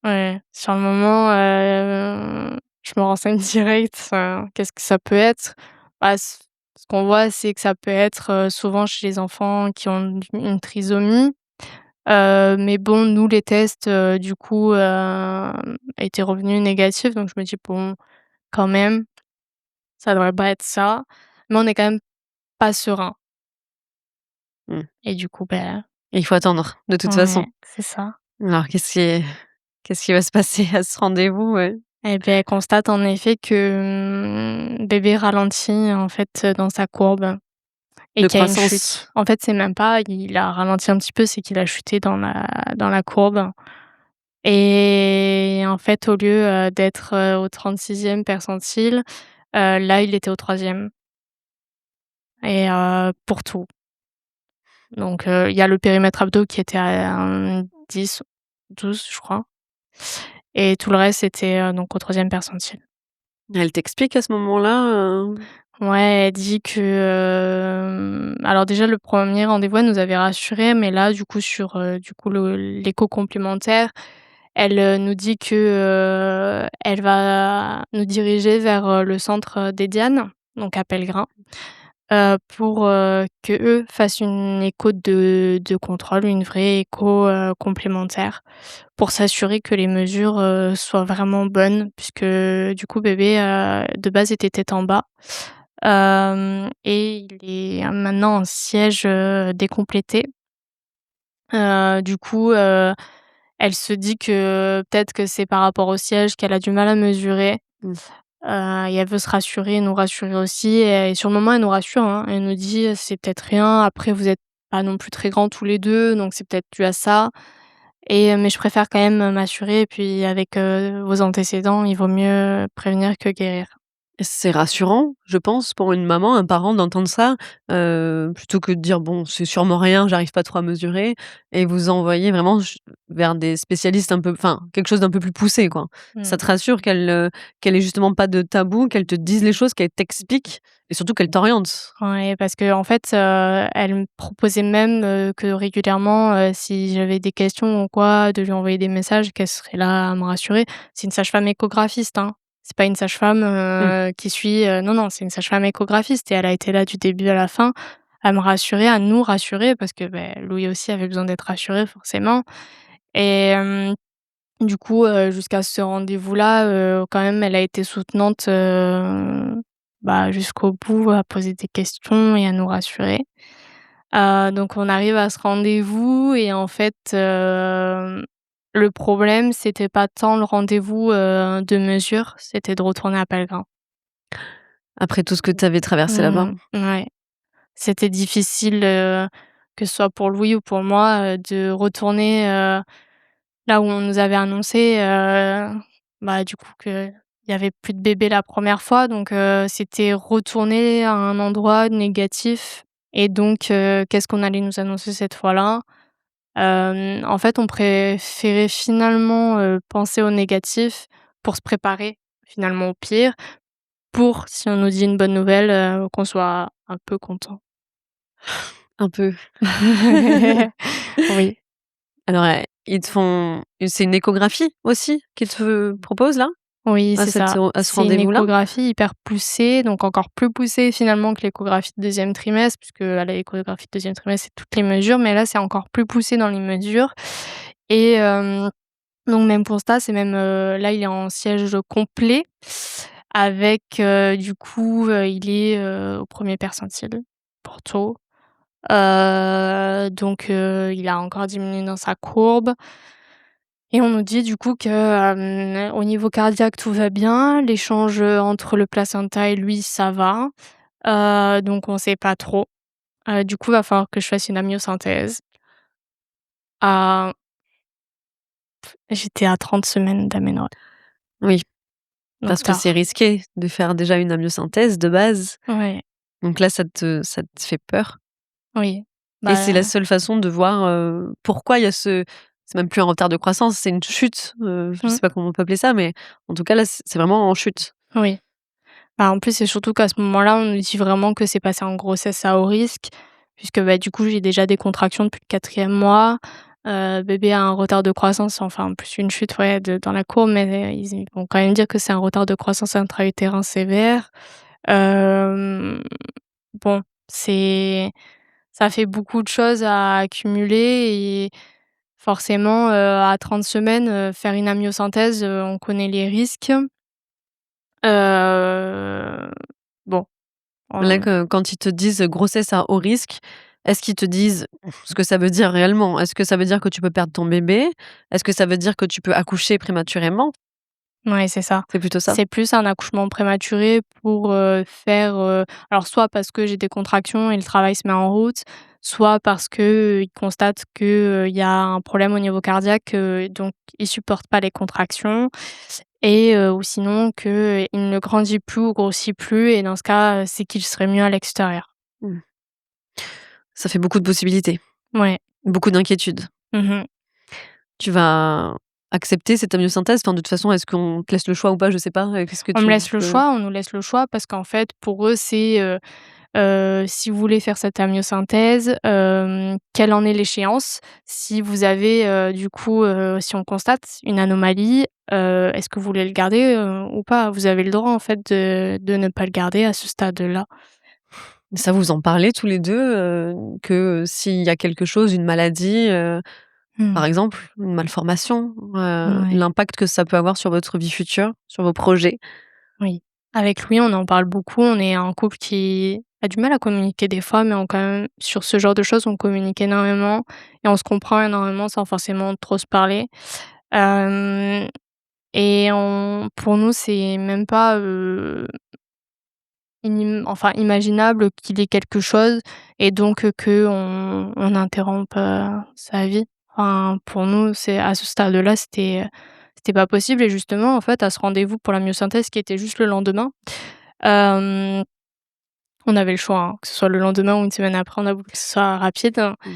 ouais, sur le moment, je me renseigne direct, qu'est-ce que ça peut être? Bah, ce qu'on voit, c'est que ça peut être, souvent chez les enfants qui ont une trisomie. Mais bon, nous, les tests, du coup, étaient revenus négatifs, donc je me dis: «Bon, quand même, ça devrait pas être ça». Mais on est quand même pas serein Mmh, et du coup, ben et il faut attendre de toute ouais, façon. c'est ça. Alors qu'est-ce qui va se passer à ce rendez-vous, ouais? Et beh, elle constate en effet que, bébé ralentit, en fait, dans sa courbe et De qu'il y a une croissance? chute. En fait, c'est même pas il a ralenti un petit peu, c'est qu'il a chuté dans la courbe et en fait, au lieu, d'être, au 36e percentile, là, il était au 3e et pour tout. Donc il y a le périmètre abdos qui était à 10, 12 je crois et tout le reste était, donc au 3e percentile. Elle t'explique à ce moment-là, Ouais, elle dit que, alors déjà le premier rendez-vous, elle nous avait rassurés, mais là du coup sur, du coup l'écho complémentaire, elle, nous dit que, elle va nous diriger vers, le centre, des Dianes, donc à Pellegrin. Pour, qu'eux fassent une écho de contrôle, une vraie écho, complémentaire pour s'assurer que les mesures, soient vraiment bonnes puisque, du coup, bébé, de base était tête en bas, et il est maintenant en siège, décomplété. Du coup, elle se dit que peut-être que c'est par rapport au siège qu'elle a du mal à mesurer. mmh, Et elle veut se rassurer, nous rassurer aussi et sur le moment, elle nous rassure, hein. Elle nous dit: «C'est peut-être rien, après vous êtes pas non plus très grands tous les 2, donc c'est peut-être dû à ça mais je préfère quand même, m'assurer et puis avec, vos antécédents, il vaut mieux prévenir que guérir». c'est rassurant, je pense, pour une maman, un parent d'entendre ça, plutôt que de dire: «Bon, c'est sûrement rien, j'arrive pas trop à mesurer», et vous envoyer vraiment vers des spécialistes un peu, enfin, quelque chose d'un peu plus poussé, quoi. Ça Mmh. te rassure qu'elle ait justement pas de tabou, qu'elle te dise les choses, qu'elle t'explique et surtout qu'elle t'oriente. Ouais, parce qu'en fait, elle me proposait même, que régulièrement, si j'avais des questions ou quoi, de lui envoyer des messages, qu'elle serait là à me rassurer. C'est une sage-femme échographiste, hein. C'est pas une sage-femme, Mmh. qui suit, non, non, c'est une sage-femme échographiste et elle a été là du début à la fin, à me rassurer, à nous rassurer parce que, beh, Louis aussi avait besoin d'être rassuré forcément et du coup, jusqu'à ce rendez-vous-là, quand même, elle a été soutenante, bah, jusqu'au bout, à poser des questions et à nous rassurer. Donc on arrive à ce rendez-vous et en fait, le problème, c'était pas tant le rendez-vous, de mesure, c'était de retourner à Pellegrin. Après tout ce que tu avais traversé là-bas. Ouais. C'était difficile, que ce soit pour Louis ou pour moi, de retourner, là où on nous avait annoncé, bah, du coup qu'il y avait plus de bébé la première fois donc c'était retourner à un endroit négatif et donc qu'est-ce qu'on allait nous annoncer cette fois-là? En fait, on préférait finalement, penser au négatif pour se préparer finalement au pire, pour si on nous dit une bonne nouvelle, qu'on soit un peu content. Un peu. Oui. Alors, ils te font c'est une échographie aussi qu'ils te proposent là? Oui, À c'est ça. ce C'est une rendez-vous-là? échographie hyper poussée, donc encore plus poussée finalement que l'échographie de 2e trimestre, puisque à l'échographie de 2e trimestre, c'est toutes les mesures, mais là, c'est encore plus poussé dans les mesures et donc même constat, c'est même, là, il est en siège complet avec, du coup, il est, au 1er percentile pour tout. Donc il a encore diminué dans sa courbe. Et on nous dit du coup que, au niveau cardiaque, tout va bien, l'échange, entre le placenta et lui, ça va. Donc on sait pas trop. Du coup, va falloir que je fasse une amniosynthèse. À J'étais à 30 semaines d'aménorrhée, Oui, donc parce que c'est tard. risqué de faire déjà une amniosynthèse de base, Ouais, donc là ça te fait peur oui. et c'est la Bah, seule façon de voir, pourquoi il y a c'est même plus un retard de croissance, c'est une chute, je mmh, sais pas comment on peut appeler ça, mais en tout cas là, c'est vraiment en chute. oui. Bah, en plus, c'est surtout qu'à ce moment-là, on nous dit vraiment que c'est passé en grossesse à haut risque puisque, bah, du coup, j'ai déjà des contractions depuis le 4e mois, bébé a un retard de croissance, enfin plus une chute, ouais, dans la courbe, mais ils vont quand même dire que c'est un retard de croissance intra-utérin sévère. Hem, bon, c'est ça fait beaucoup de choses à accumuler et forcément, à 30 semaines, faire une amniosynthèse, on connaît les risques. Heu, bon, Là, on quand ils te disent, grossesse à haut risque, est-ce qu'ils te disent ce que ça veut dire réellement? Est-ce que ça veut dire que tu peux perdre ton bébé? Est-ce que ça veut dire que tu peux accoucher prématurément? ouais, c'est ça. C'est plutôt ça? C'est plus un accouchement prématuré pour, faire, alors soit parce que j'ai des contractions et le travail se met en route, soit parce qu'ils constatent que, il y a un problème au niveau cardiaque, donc ils supportent pas les contractions et ou sinon qu'il ne grandit plus ou grossit plus et dans ce cas, c'est qu'il serait mieux à l'extérieur. Mmh. Ça fait beaucoup de possibilités, Ouais. beaucoup d'inquiétudes. Mmh. Tu vas accepter cette amniosynthèse? Enfin, de toute façon, est-ce qu'on te laisse le choix ou pas? Je sais pas, qu'est-ce que On me tu laisse le peux choix, on nous laisse le choix parce qu'en fait, pour eux, c'est, si vous voulez faire cette amniosynthèse, quelle en est l'échéance? Si vous avez, du coup, si on constate une anomalie, est-ce que vous voulez le garder, ou pas? Vous avez le droit, en fait, de ne pas le garder à ce stade-là. ça vous en parlez tous les 2, que s'il y a quelque chose, une maladie, Mmh. par exemple, une malformation, Ouais, l'impact que ça peut avoir sur votre vie future, sur vos projets? oui. Avec Louis, on en parle beaucoup. On est un couple qui a du mal à communiquer des fois, mais on quand même sur ce genre de choses, on communique énormément et on se comprend énormément sans forcément trop se parler. Hem Et on pour nous, c'est même pas, imaginable qu'il ait quelque chose et donc qu'on interrompe, sa vie. Enfin, pour nous, c'est à ce stade-là, c'était pas possible et justement, en fait, à ce rendez-vous pour la myosynthèse qui était juste le lendemain, hem, on avait le choix, hein, que ce soit le lendemain ou une semaine après, on a voulu que ce soit rapide. Mmh.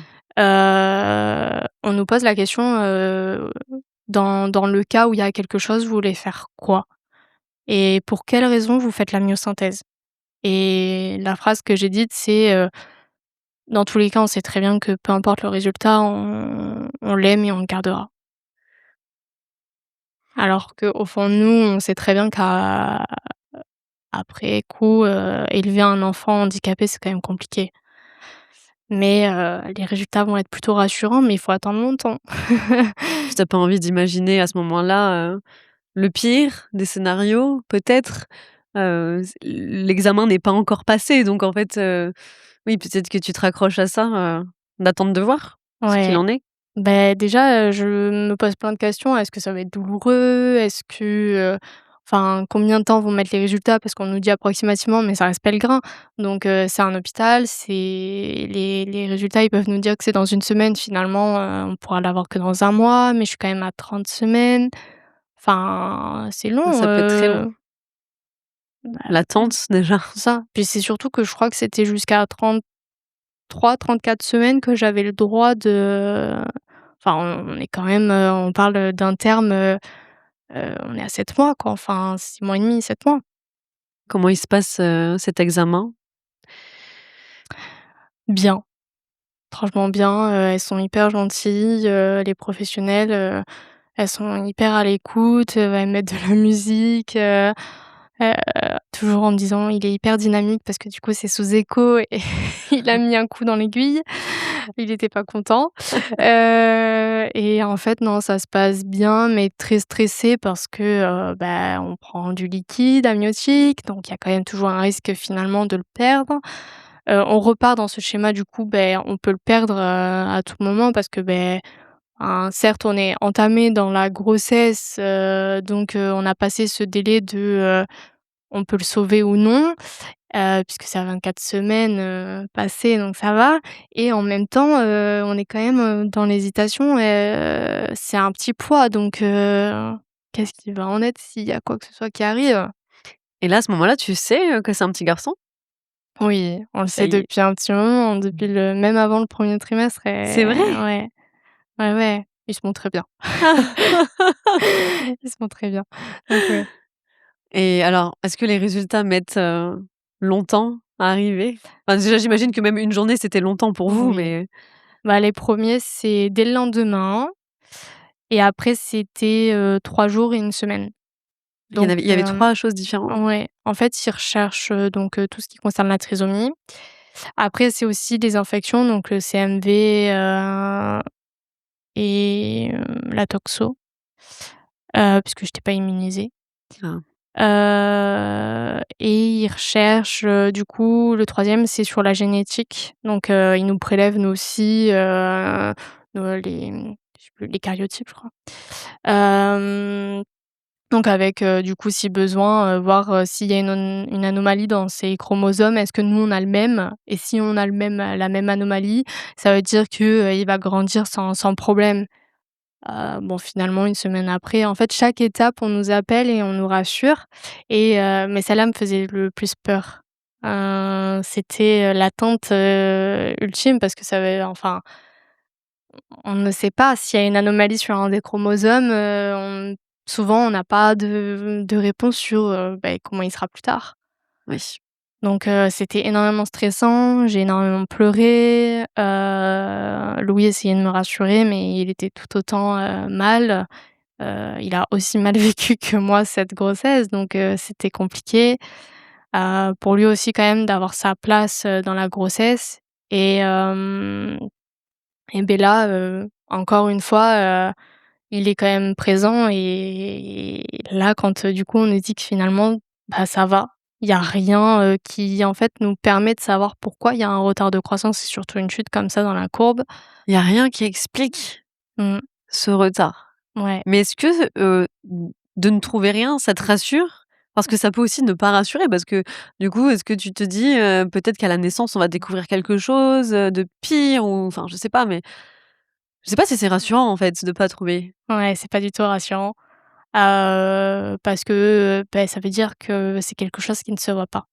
On nous pose la question, «Dans le cas où il y a quelque chose, vous voulez faire quoi?» Et pour quelle raison vous faites la myosynthèse? Et la phrase que j'ai dite, c'est, «Dans tous les cas, on sait très bien que peu importe le résultat, on l'aime et on le gardera». Alors qu'au fond de nous, on sait très bien qu'après coup, élever un enfant handicapé, c'est quand même compliqué. Mais, les résultats vont être plutôt rassurants, mais il faut attendre longtemps. Puis tu as pas envie d'imaginer à ce moment-là, le pire des scénarios peut-être? C L'examen n'est pas encore passé donc en fait, oui peut-être que tu te raccroches à ça, d'attendre de voir ce qu'il Ouais. en est? Beh, déjà, je me pose plein de questions. Est-ce que ça va être douloureux? Est-ce que, enfin, combien de temps vont mettre les résultats? Parce qu'on nous dit approximativement, mais ça reste Pellegrin. Donc, c'est un hôpital, c'est les résultats, ils peuvent nous dire que c'est dans une semaine. Finalement, on pourra l'avoir que dans un mois, mais je suis quand même à 30 semaines. Enfin, c'est long, Ça peut être très long. bah, L'attente déjà. c'est ça. Puis c'est surtout que je crois que c'était jusqu'à 33-34 semaines que j'avais le droit de enfin, on est quand même, on parle, d'un terme, on est à 7 mois quoi, enfin 6 mois et demi, 7 mois. Comment il se passe, cet examen? Bien, franchement bien, elles sont hyper gentilles, les professionnels, elles sont hyper à l'écoute, elles mettent de la musique, heu, toujours en me disant: «Il est hyper dynamique» parce que du coup c'est sous écho et il a mis un coup dans l'aiguille. Il était pas content, et en fait, non, ça se passe bien, mais très stressé parce que, bah, on prend du liquide amniotique, donc il y a quand même toujours un risque finalement de le perdre. On repart dans ce schéma du coup, beh, on peut le perdre, à tout moment parce que, beh, hein, certes, on est entamé dans la grossesse, donc on a passé ce délai de, on peut le sauver ou non. puisque c'est à 24 semaines, passées, donc ça va et en même temps, on est quand même, dans l'hésitation et c'est un petit poids donc qu'est-ce qui va en être s'il y a quoi que ce soit qui arrive? Et là, à ce moment-là, tu sais, que c'est un petit garçon? Oui, on le Ça sait y est. depuis un petit moment, depuis le même avant le premier trimestre C'est et vrai? ouais, ouais, ouais, il se montre très bien. Il se montre très bien, donc ouais. Et alors, est-ce que les résultats mettent, longtemps à arriver? Enfin, déjà, j'imagine que même une journée, c'était longtemps pour vous, Oui. mais Bah, les premiers c'est dès le lendemain et après c'était, 3 jours et 1 semaine. Donc il y avait 3 choses différentes? ouais, en fait, ils recherchent, donc tout ce qui concerne la trisomie. Après, c'est aussi des infections, donc le CMV, et la toxo, puisque j'étais pas immunisée. Ah. Et ils recherchent, du coup, le troisième c'est sur la génétique. Donc ils nous prélèvent nous aussi, les, je sais plus, les cariotypes, je crois. Hem Donc avec, du coup, si besoin, voir, s'il y a une anomalie dans ces chromosomes. Est-ce que nous, on a le même? Et si on a le même la même anomalie, ça veut dire que, il va grandir sans problème. Bon, finalement, 1 semaine après, en fait, chaque étape, on nous appelle et on nous rassure et mais celle-là me faisait le plus peur. C'était, l'attente, ultime parce que ça veut enfin, on ne sait pas s'il y a une anomalie sur un des chromosomes, souvent on n'a pas de réponse sur, comment il sera plus tard. Oui. Donc c'était énormément stressant, j'ai énormément pleuré, Louis essayait de me rassurer mais il était tout autant, mal. Il a aussi mal vécu que moi cette grossesse donc c'était compliqué. Pour lui aussi quand même d'avoir sa place, dans la grossesse et là, encore une fois, il est quand même présent et là, quand, du coup, on nous dit que finalement, bah, ça va. Il y a rien, qui, en fait, nous permet de savoir pourquoi il y a un retard de croissance et surtout une chute comme ça dans la courbe. Il y a rien qui explique Mmh, ce retard. ouais. Mais est-ce que, de ne trouver rien, ça te rassure? Parce que ça peut aussi ne pas rassurer parce que, du coup, est-ce que tu te dis, peut-être qu'à la naissance, on va découvrir quelque chose, de pire ou enfin, je sais pas, mais je sais pas si c'est rassurant, en fait, de pas trouver. Ouais, c'est pas du tout rassurant, parce que, ça veut dire que c'est quelque chose qui ne se voit pas.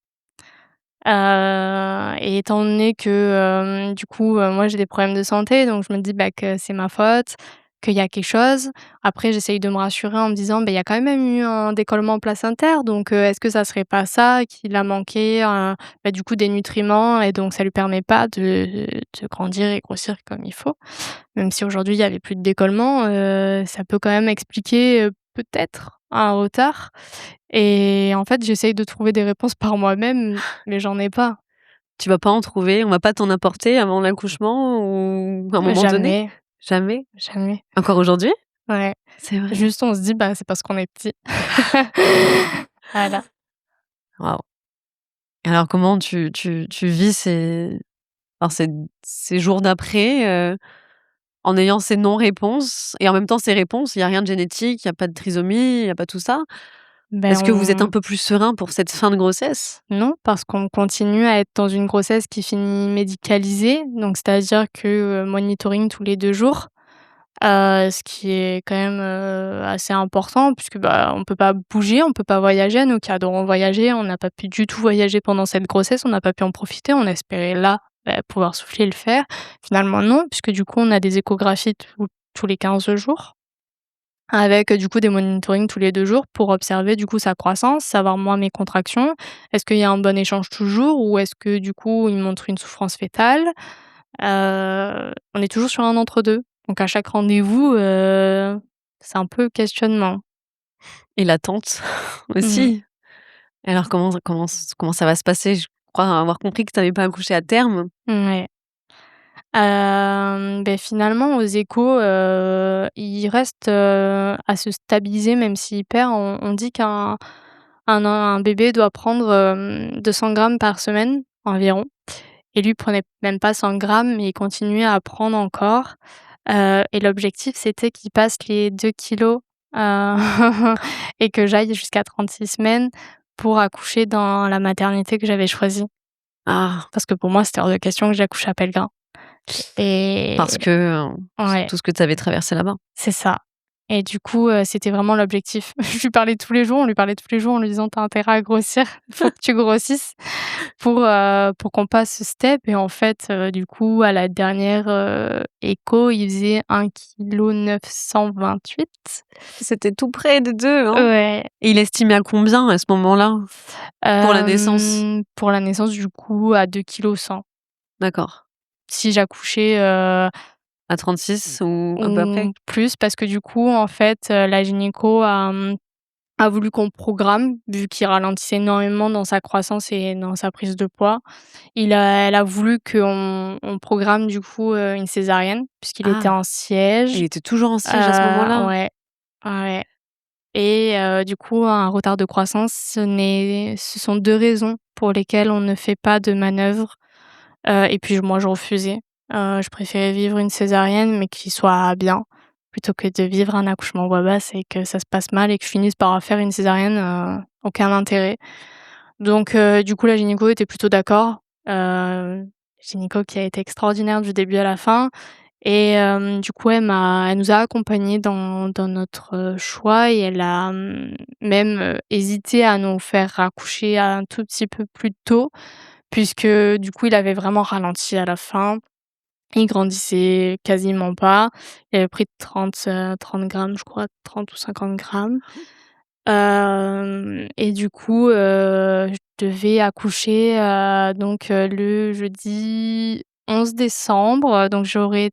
Et étant donné que, du coup, moi j'ai des problèmes de santé, donc je me dis, bah, que c'est ma faute, qu'il y a quelque chose. Après j'essaye de me rassurer en me disant: «Beh, il y a quand même eu un décollement placentaire, donc est-ce que ça serait pas ça qu'il a manqué, du coup des nutriments et donc ça lui permet pas de grandir et grossir comme il faut?» Même si aujourd'hui il y avait plus de décollement, ça peut quand même expliquer, peut-être un retard et en fait j'essaye de trouver des réponses par moi-même, mais j'en ai pas. Tu vas pas en trouver? On va pas t'en apporter avant l'accouchement ou à un moment donné? Jamais, Jamais? jamais. Encore aujourd'hui? Ouais. C'est vrai? Juste on se dit: «Bah, c'est parce qu'on est petit». Voilà. Waouh! Alors comment tu vis ces jours d'après, en ayant ces non-réponses et en même temps ces réponses, il y a rien de génétique, il y a pas de trisomie, il y a pas tout ça? Ben, Est-ce que vous êtes un on peu plus serein pour cette fin de grossesse? non, parce qu'on continue à être dans une grossesse qui finit médicalisée, donc c'est-à-dire que, monitoring tous les 2 jours. Ce qui est quand même, assez important puisque, bah, on peut pas bouger, on peut pas voyager. Nous qui adorons voyager, on n'a pas pu du tout voyager pendant cette grossesse, on n'a pas pu en profiter. On espérait là, pouvoir souffler et le faire. Finalement non, puisque du coup on a des échographies tous les 15 jours avec, du coup des monitoring tous les 2 jours pour observer du coup sa croissance, savoir moi mes contractions. Est-ce qu'il y a un bon échange toujours ou est-ce que du coup il montre une souffrance fœtale? On est toujours sur un entre-deux. Donc à chaque rendez-vous, c'est un peu questionnement. Et l'attente Mmh. aussi? Alors comment ça va se passer? Je crois avoir compris que tu avais pas accouché à terme? Ouais. Finalement aux échos, il reste, à se stabiliser même s'il perd. On dit qu'un bébé doit prendre, 200 grammes par semaine environ et lui prenait même pas 100 grammes mais il continuait à prendre encore, et l'objectif c'était qu'il passe les 2 kilogrammes, et que j'aille jusqu'à 36 semaines pour accoucher dans la maternité que j'avais choisie. Ah, Parce que pour moi, c'était hors de question que j'accouche à Pellegrin parce et que, ouais, tout ce que tu avais traversé là-bas. c'est ça et du coup, c'était vraiment l'objectif. Je lui parlais tous les jours, on lui parlait tous les jours en lui disant: «Tu as intérêt à grossir, faut que tu grossisses pour qu'on passe ce step» et en fait, du coup, à la dernière, écho, il faisait 1,928 kg. C'était tout près des 2, hein? Ouais, Et il estimait à combien à ce moment-là? Pour la naissance? pour la naissance, du coup, à 2,1 kg. D'accord. Si j'accouchais, À 36 ou à peu près? ou plus parce que du coup, en fait, la gynéco a voulu qu'on programme, vu qu'il ralentissait énormément dans sa croissance et dans sa prise de poids. Elle a voulu qu'on programme du coup, une césarienne puisqu'il était Ah! en siège. Il était toujours en siège à ce moment-là? Ouais, ouais et du coup, un retard de croissance, ce sont 2 raisons pour lesquelles on ne fait pas de manœuvre, et puis moi je refusais. Je préférais vivre une césarienne mais qui soit bien, plutôt que de vivre un accouchement voix basse et que ça se passe mal et que je finisse par faire une césarienne, aucun intérêt. Donc du coup, la gynéco était plutôt d'accord, gynéco qui a été extraordinaire du début à la fin et du coup, elle nous a accompagnés dans notre, choix et elle a, même, hésité à nous faire accoucher un tout petit peu plus tôt puisque du coup, il avait vraiment ralenti à la fin. Il grandissait quasiment pas. Il avait pris 30 grammes, je crois, 30 ou 50 grammes. Et du coup, je devais accoucher, donc le jeudi 11 décembre, donc je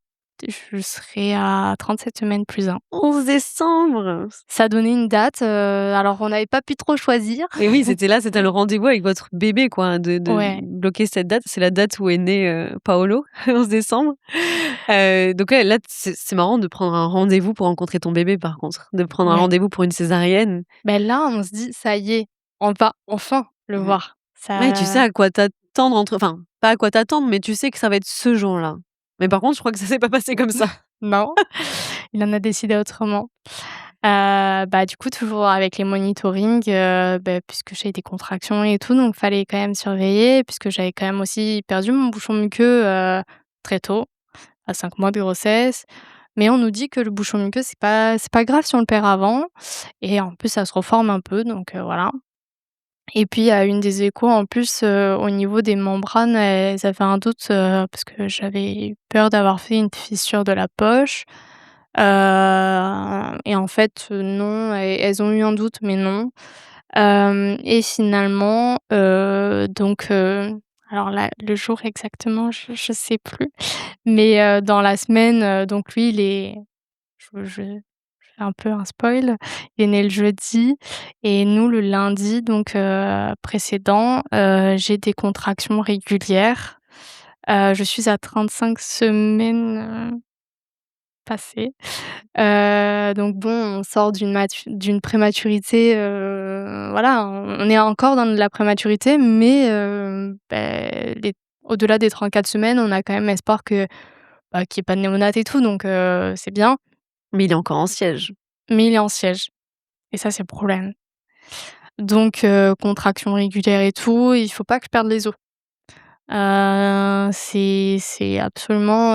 serai à 37 semaines plus 1. 11 décembre! Ça donnait une date, alors on n'avait pas pu trop choisir. Et oui, c'était le rendez-vous avec votre bébé quoi, de Ouais, bloquer cette date. C'est la date où est né, Paolo, 11 décembre. Donc ouais, là, c'est marrant de prendre un rendez-vous pour rencontrer ton bébé par contre, de prendre un ouais. rendez-vous pour une césarienne. Ben là, on se dit: «Ça y est, on va enfin le Mmh. voir». Ouais, tu sais Ça à quoi t'attendre enfin, pas à quoi t'attendre, mais tu sais que ça va être ce jour-là. Mais par contre, je crois que ça s'est pas passé comme ça. non, il en a décidé autrement. Bah, du coup, toujours avec les monitoring, puisque j'ai des contractions et tout, donc fallait quand même surveiller puisque j'avais quand même aussi perdu mon bouchon muqueux, très tôt, à 5 mois de grossesse. Mais on nous dit que le bouchon muqueux, c'est pas grave si on le perd avant et en plus ça se reforme un peu donc voilà. Et puis à une des échos en plus, au niveau des membranes, elles avaient un doute, parce que j'avais peur d'avoir fait une fissure de la poche. Et en fait, non, elles ont eu un doute, mais non. Et finalement, alors là, le jour exactement, je sais plus, mais dans la semaine, donc lui, je fais un peu un spoil. Il est né le jeudi et nous, le lundi donc précédent, j'ai des contractions régulières. Je suis à 35 semaines, passées. Donc bon, on sort d'une prématurité, voilà, on est encore dans de la prématurité, mais les au-delà des 34 semaines, on a quand même espoir qu'il y ait pas de néonate et tout, donc c'est bien. Mais il est encore en siège. Mais il est en siège et ça, c'est le problème. Donc contractions régulières et tout, il faut pas que je perde les os. C'est absolument,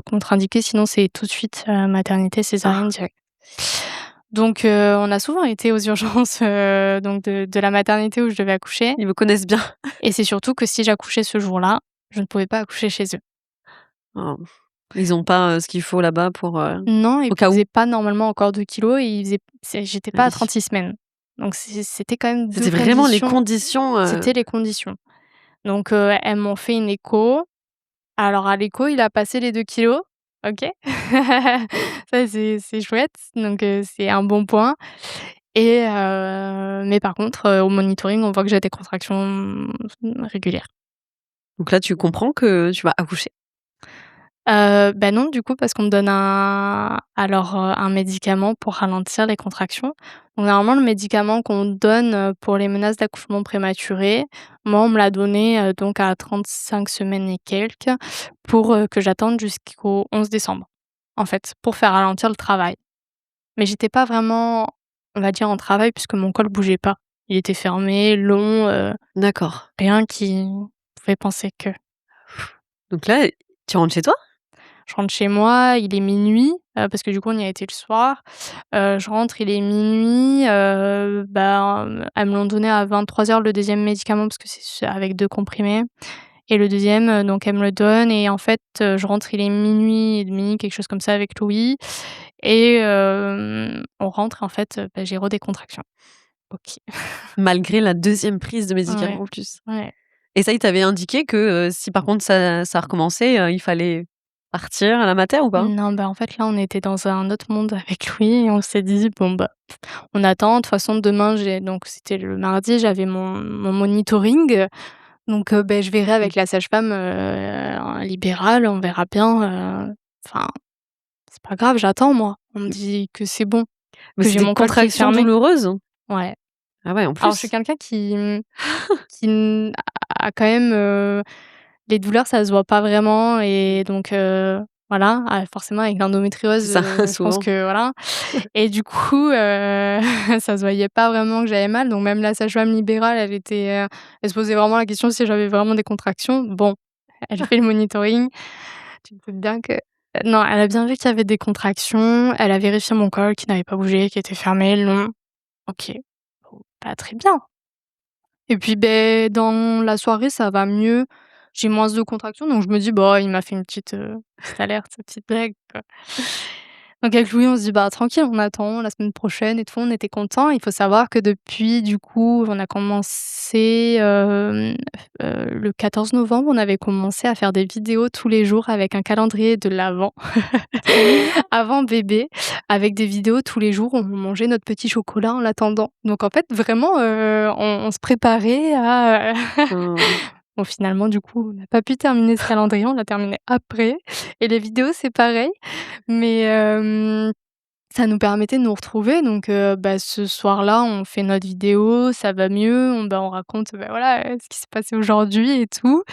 contre-indiqué, sinon c'est tout de suite, maternité césarienne Ah, directe. Donc on a souvent été aux urgences, donc de la maternité où je devais accoucher ils me connaissent bien. et c'est surtout que si j'accouchais ce jour-là, je ne pouvais pas accoucher chez eux. Oh. Ils ont pas, ce qu'il faut là-bas pour, Non, ils au cas où. pesaient pas normalement encore 2 kilogrammes et j'étais Ah pas à oui. 36 semaines. Donc c'était quand même 2 C'était vraiment les conditions, conditions, c'était les conditions. Donc elles m'ont fait une écho. Alors à l'écho, il a passé les 2 kilogrammes, OK. Ça c'est chouette, donc c'est un bon point et mais par contre, au monitoring, on voit que j'ai des contractions, régulières. donc là, tu comprends que tu vas accoucher. Bah, non, du coup, parce qu'on me donne un médicament pour ralentir les contractions. Donc normalement, le médicament qu'on donne, pour les menaces d'accouchement prématuré, moi, on me l'a donné, donc à 35 semaines et quelques pour, que j'attende jusqu'au 11 décembre, en fait, pour faire ralentir le travail. Mais j'étais pas vraiment, on va dire, en travail puisque mon col bougeait pas. Il était fermé, long, D'accord. rien qui pouvait penser que. Donc là, tu rentres chez toi? Je rentre chez moi, il est minuit, parce que du coup on y a été le soir. Je rentre, il est minuit. Elles me l'ont donné à 23h le deuxième médicament parce que c'est avec 2 comprimés et le deuxième, donc elle me le donne et en fait, je rentre, il est minuit et demi, quelque chose comme ça avec Louis et on rentre et en fait, j'ai des contractions. OK. Malgré la deuxième prise de Ouais, médicaments en plus? ouais. Et ça, il t'avait indiqué que, si par contre ça recommençait, il fallait partir à la mater ou pas? Non, en fait, là, on était dans un autre monde avec lui et on s'est dit: «Bon, on attend. De toute façon, demain, donc c'était le mardi, j'avais mon monitoring, donc je verrai Mmh. avec la sage-femme, libérale, on verra bien, enfin, c'est pas grave, j'attends moi». On me Mmh. dit que c'est bon, Mais que c'est j'ai des mon col qui est contractions fermé. douloureuses? Ouais. Ah ouais, en Alors je suis plus? quelqu'un qui a quand même, les douleurs, ça se voit pas vraiment et donc voilà, forcément avec C'est l'endométriose, ça, je pense souvent. que voilà et du coup, ça se voyait pas vraiment que j'avais mal donc même la sage-femme libérale, elle se posait vraiment la question si j'avais vraiment des contractions. Bon, elle fait le monitoring, tu te doutes bien que non, elle a bien vu qu'il y avait des contractions, elle a vérifié mon col qui n'avait pas bougé, qui était fermé, long. OK, bon, très bien. Et puis, dans la soirée, ça va mieux. J'ai moins de contractions, donc je me dis: «Bah, il m'a fait petite alerte, une petite blague, quoi». Donc avec Louis, on se dit: «Bah, tranquille, on attend la semaine prochaine et tout». On était contents. Il faut savoir que depuis, du coup, on a commencé, le 14 novembre, on avait commencé à faire des vidéos tous les jours avec un calendrier de l'avent, Trop mignon! avant bébé, avec des vidéos tous les jours. On mangeait notre petit chocolat en l'attendant. Donc en fait, vraiment, on se préparait à, Mmh. bon, finalement, du coup, on n'a pas pu terminer ce calendrier, on l'a terminé après et les vidéos, c'est pareil. Mais ça nous permettait de nous retrouver donc ce soir-là, on fait notre vidéo, ça va mieux, on raconte, voilà, ce qui s'est passé aujourd'hui et tout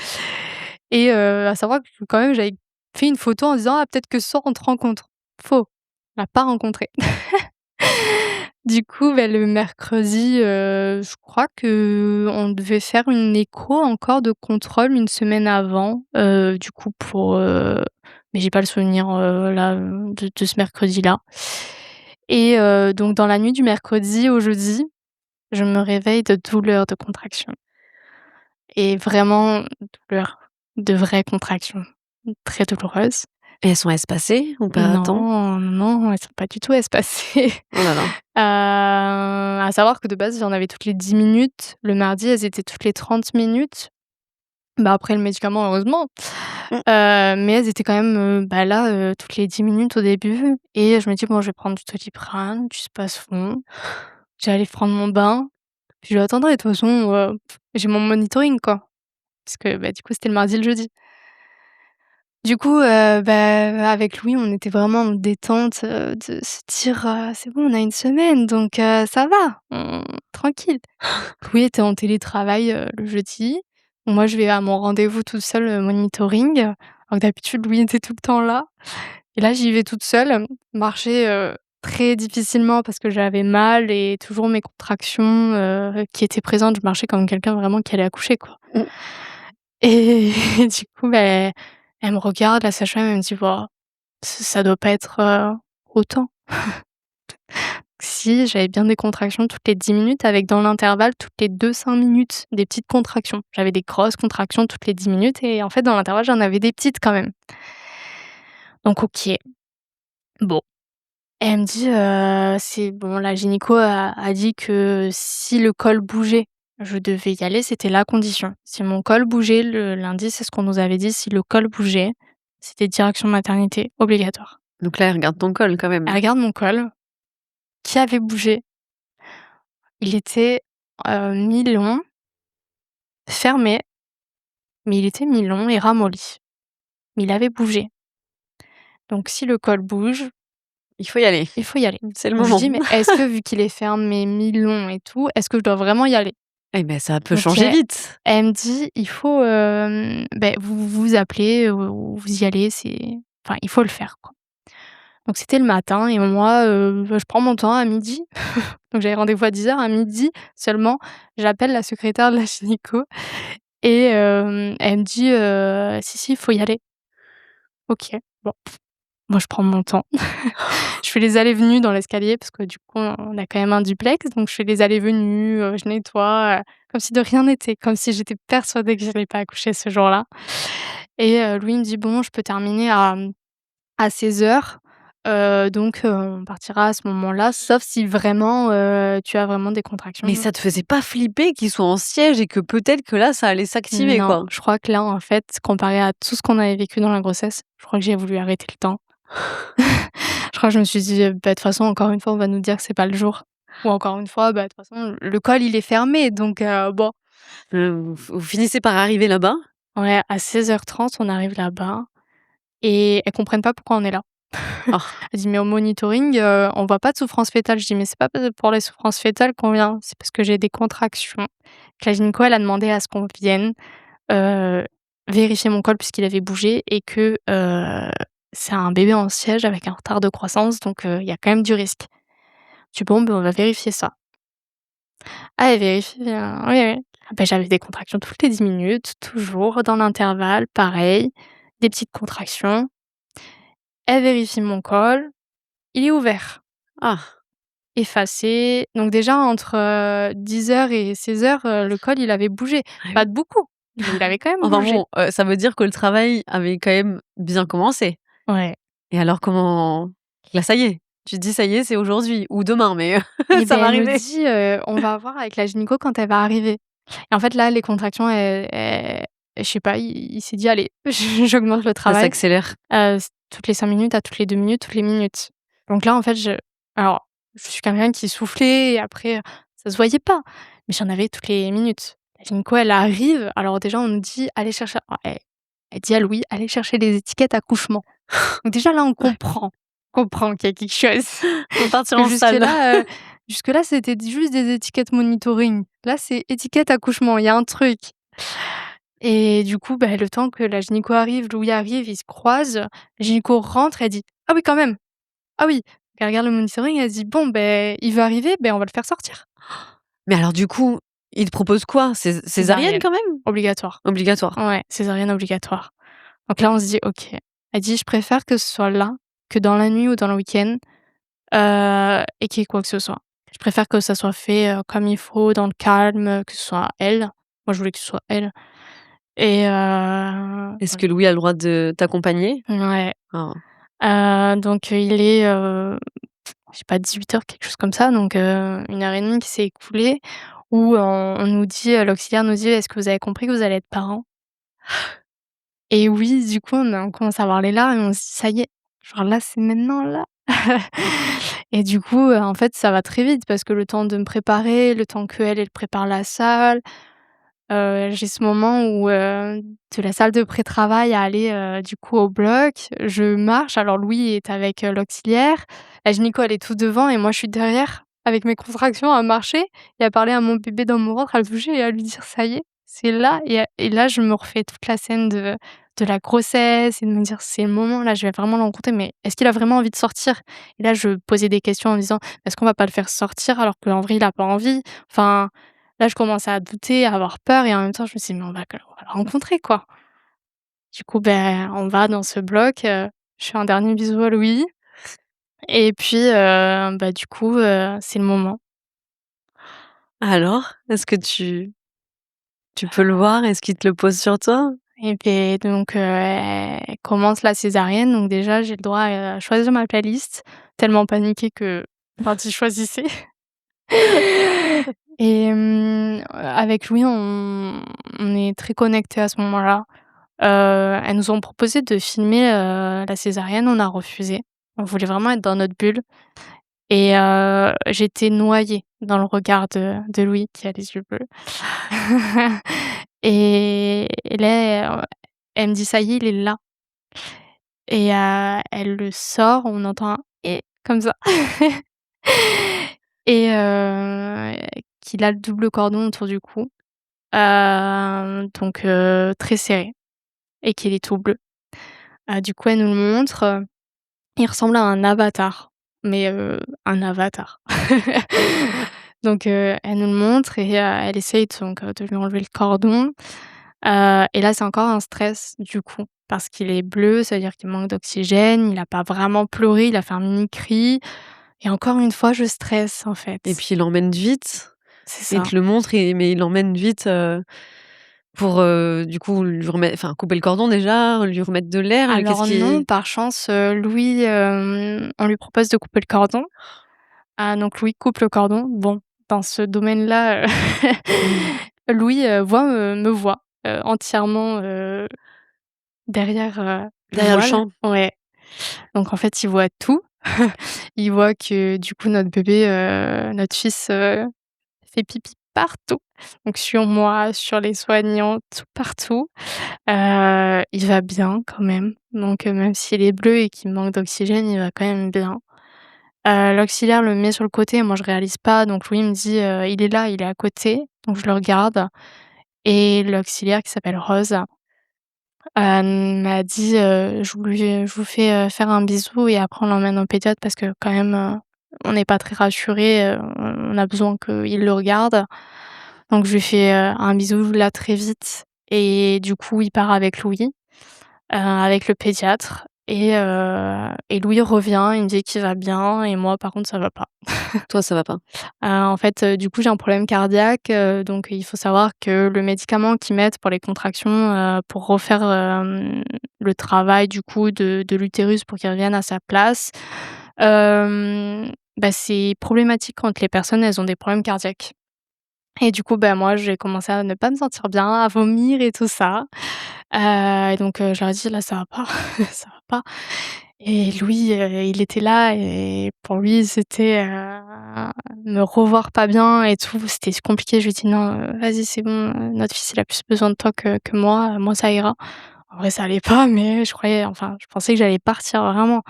et à savoir que quand même, j'avais fait une photo en disant: «Ah, peut-être que ce soir, on te rencontre». Faux, on l'a pas rencontré. Du coup, le mercredi, je crois qu'on devait faire une écho encore de contrôle une semaine avant, du coup mais j'ai pas le souvenir, là, de ce mercredi-là et donc dans la nuit du mercredi au jeudi, je me réveille de douleurs de contraction et vraiment douleurs, de vraies contractions, très douloureuses. Et elles sont espacées ou pas tant? Non, non, elles sont pas du tout espacées. Oh là là. À savoir que de base, j'en avais toutes les 10 minutes. Le mardi, elles étaient toutes les 30 minutes. Après le médicament, heureusement. Mmh. Mais elles étaient quand même, là, toutes les 10 minutes au début et je me dis: «Bon, je vais prendre du Doliprane, du Spasfon, je vais aller prendre mon bain, puis j'attendrai de toute façon, j'ai mon monitoring, quoi». Parce que, du coup, c'était le mardi et le jeudi. Du coup, avec Louis, on était vraiment en détente, de se dire: «C'est bon, on a une semaine donc ça va, tranquille». Louis était en télétravail, le jeudi. Moi, je vais à mon rendez-vous toute seule, monitoring, alors que d'habitude, Louis était tout le temps là et là, j'y vais toute seule, marcher, très difficilement parce que j'avais mal et toujours mes contractions, qui étaient présentes. Je marchais comme quelqu'un vraiment qui allait accoucher, quoi. Mmh. Et du coup, elle me regarde, la sage-femme, elle me dit: «Bah, ça doit pas être, autant». Si, j'avais bien des contractions toutes les 10 minutes avec dans l'intervalle, toutes les 2-5 minutes, des petites contractions. J'avais des grosses contractions toutes les 10 minutes et en fait, dans l'intervalle, j'en avais des petites quand même. Donc OK, bon. Elle me dit, c'est bon, la gynéco a dit que si le col bougeait, je devais y aller, c'était la condition. Si mon col bougeait le lundi, c'est ce qu'on nous avait dit, si le col bougeait, c'était direction maternité obligatoire. Donc là, elle regarde ton col quand Elle même? regarde mon col qui avait bougé. Il était, mi-long, fermé, mais il était mi-long et ramolli. Mais il avait bougé. Donc si le col bouge, Il faut y aller. il faut y aller. C'est le Donc je lui moment. dis: «Mais est-ce que vu qu'il est fermé, mi-long et tout, est-ce que je dois vraiment y aller?» Eh beh, ça peut OK. changer vite. Elle me dit: «Il faut, vous appelez, ou vous y allez, il faut le faire, quoi». Donc c'était le matin et moi, je prends mon temps à midi. Donc j'avais rendez-vous à 10h, à midi seulement, j'appelle la secrétaire de la gynéco et elle me dit: «Si, si, il faut y aller». OK, bon, moi je prends mon temps. Je fais les allées-venues dans l'escalier parce que du coup, on a quand même un duplex, donc je fais les allées-venues, je nettoie, comme si de rien n'était, comme si j'étais persuadée que j'allais pas accoucher ce jour-là et Louis me dit: «Bon, je peux terminer à 16h, donc on partira à ce moment-là, sauf si vraiment, tu as vraiment des Mais contractions». ça te faisait pas flipper qu'ils soient en siège et que peut-être que là, ça allait s'activer, Non, quoi? je crois que là, en fait, comparé à tout ce qu'on avait vécu dans la grossesse, je crois que j'ai voulu arrêter le temps. Je crois que je me suis dit: «Bah, de toute façon, encore une fois, on va nous dire que c'est pas le jour» ou encore une fois, bah, de toute façon, le col, il est fermé donc bon. Vous finissez par arriver là-bas? Ouais, à 16h30, on arrive là-bas et elles comprennent pas pourquoi on est là. Ah, Elle dit: «Mais au monitoring, on voit pas de souffrance fœtale». Je dis: «Mais c'est pas pour les souffrances fœtales qu'on vient, c'est parce que j'ai des contractions». Que la gynéco, elle a demandé à ce qu'on vienne, heu, vérifier mon col puisqu'il avait bougé et que, c'est un bébé en siège avec un retard de croissance donc il y a quand même du risque. Je dis: «Bon, ben, on va vérifier ça». Ah, elle vérifie, oui, oui. Ah bah, j'avais des contractions toutes les 10 minutes, toujours dans l'intervalle, pareil, des petites contractions. Elle vérifie mon col, il est ouvert. ah, Effacé, donc déjà entre, 10h et 16h, le col il avait bougé. ah Pas oui. de beaucoup, mais il avait quand même Enfin bougé. bon, ça veut dire que le travail avait quand même bien commencé. Ouais Et alors comment là, ça y est, tu te dis: «Ça y est, c'est aujourd'hui ou demain», mais et ça beh, va elle me arriver. dit, «On va voir avec la gynéco quand elle va arriver» et en fait là, les contractions je sais pas, il s'est dit: «Allez, j'augmente le Ça travail». s'accélère. Toutes les 5 minutes, à toutes les 2 minutes, toutes les minutes. Donc là, en fait, alors, je suis quelqu'un qui soufflait et après, ça se voyait pas, mais j'en avais toutes les minutes. La gynéco, elle arrive, alors déjà, on nous dit: «Allez chercher», elle dit à Louis: «Allez chercher les étiquettes accouchement». Donc déjà là, Ouais, on comprend qu'il y a quelque chose. on va partir Que en salle. jusque-là, c'était juste des étiquettes monitoring. Là, c'est étiquette accouchement, il y a un truc. Et du coup, bah, le temps que la gynéco arrive, Louis arrive, ils se croisent. La gynéco rentre, elle dit: «Ah oui, quand même! Ah oui!» Elle regarde le monitoring, elle dit: «Bon, beh, il veut arriver, beh, on va le faire sortir». Mais alors du coup, il te propose quoi? Césarienne Césarienne, quand même? obligatoire. Obligatoire? Ouais, césarienne obligatoire. Donc là, on se dit: «OK». Elle dit: «Je préfère que ce soit là, que dans la nuit ou dans le week-end, et qu'il y ait quoi que ce soit. Je préfère que ça soit fait, comme il faut, dans le calme, que ce soit elle». Moi, je voulais que ce soit elle et Est-ce voilà. que Louis a le droit de t'accompagner? Ouais. Ah. Donc il est, je sais pas 18h quelque chose comme ça, donc 1 heure et demie qui s'est écoulée où on nous dit, l'auxiliaire nous dit: «Est-ce que vous avez compris que vous allez être parents?» Et oui, du coup, on commence à avoir les larmes et on se dit: «Ça y est, genre là, c'est maintenant là». Et du coup, en fait, ça va très vite parce que le temps de me préparer, le temps qu'elle, elle prépare la salle, j'ai ce moment où, de la salle de pré-travail à aller, du coup au bloc, je marche, alors Louis est avec, l'auxiliaire, la gynéco elle est tout devant et moi je suis derrière avec mes contractions à marcher et à parler à mon bébé dans mon ventre, à le bouger et à lui dire: «Ça y est, c'est là» et là je me refais toute la scène de la grossesse et de me dire: «C'est le moment là, je vais vraiment le rencontrer, mais est-ce qu'il a vraiment envie de sortir?» Et là je posais des questions en me disant: «Est-ce qu'on va pas le faire sortir alors qu'en vrai il a pas envie?» Enfin, là, je commençais à douter, à avoir peur et en même temps, je me suis dit: «Mais on va le rencontrer, quoi». Du coup, ben, on va dans ce bloc, je fais un dernier bisou à Louis et puis, bah, du coup, c'est le moment. Alors? Est-ce que tu peux le voir? Est-ce qu'il te le pose sur toi? Et beh, donc, elle commence la césarienne, donc déjà, j'ai le droit à choisir ma playlist, tellement paniquée que enfin, tu choisissais. Et avec Louis, on est très connectés à ce moment-là. Elles nous ont proposé de filmer, la césarienne, on a refusé. On voulait vraiment être dans notre bulle et j'étais noyée dans le regard de Louis qui a les yeux bleus. Et là, elle me dit: «Ça y est, il est là» et elle le sort, on entend un «et» comme ça et qu'il a le double cordon autour du cou, donc très serré et qu'il est tout bleu. Du coup, elle nous le montre, Il ressemble à un avatar, mais un avatar. Donc elle nous le montre et elle essaye de lui enlever le cordon, et là, c'est encore un stress du coup, parce qu'il est bleu, ça veut dire qu'il manque d'oxygène, il a pas vraiment pleuré, il a fait un mini cri et encore une fois, je stresse en Et fait. puis il l'emmène vite, C'est il ça. te le montre mais il l'emmène vite, pour, du coup lui remettre enfin couper le cordon déjà, lui remettre de l'air, qu'est-ce Alors non, qui par chance, Louis, on lui propose de couper le cordon. Ah donc Louis coupe le cordon. Bon, dans ce domaine-là, mmh, Louis, me voit, entièrement, derrière, le derrière le voile. champ? Ouais, donc en fait, il voit tout. Il voit que du coup notre bébé, notre fils, fait pipi partout, donc sur moi, sur les soignants, tout partout. Il va bien quand même, donc même s'il est bleu et qu'il manque d'oxygène, il va quand même bien. L'auxiliaire le met sur le côté, moi je réalise pas, donc Louis me dit: «Il est là, il est à côté», donc je le regarde et l'auxiliaire qui s'appelle Rose, m'a dit, je vous fais, faire un bisou et après on l'emmène au pédiatre parce que quand même, on n'est pas très rassurés, on a besoin qu'il le regarde». Donc je lui fais, un bisou là très vite et du coup il part avec Louis, avec le pédiatre et Louis revient, il me dit qu'il va bien et moi par contre ça va pas. Toi, ça va pas? En fait, du coup, j'ai un problème cardiaque, donc il faut savoir que le médicament qu'ils mettent pour les contractions, pour refaire, le travail du coup de l'utérus pour qu'il revienne à sa place, c'est problématique quand les personnes, elles ont des problèmes cardiaques et du coup, moi, j'ai commencé à ne pas me sentir bien, à vomir et tout ça, et donc je leur ai dit: «Là, ça va pas, ça va pas». Et Louis, il était là et pour lui, c'était, me revoir pas bien et tout, c'était compliqué. Je lui ai dit: «Non, vas-y, c'est bon, notre fils, il a plus besoin de toi que moi, moi, ça ira». En vrai, ça allait pas, mais je pensais que j'allais partir vraiment.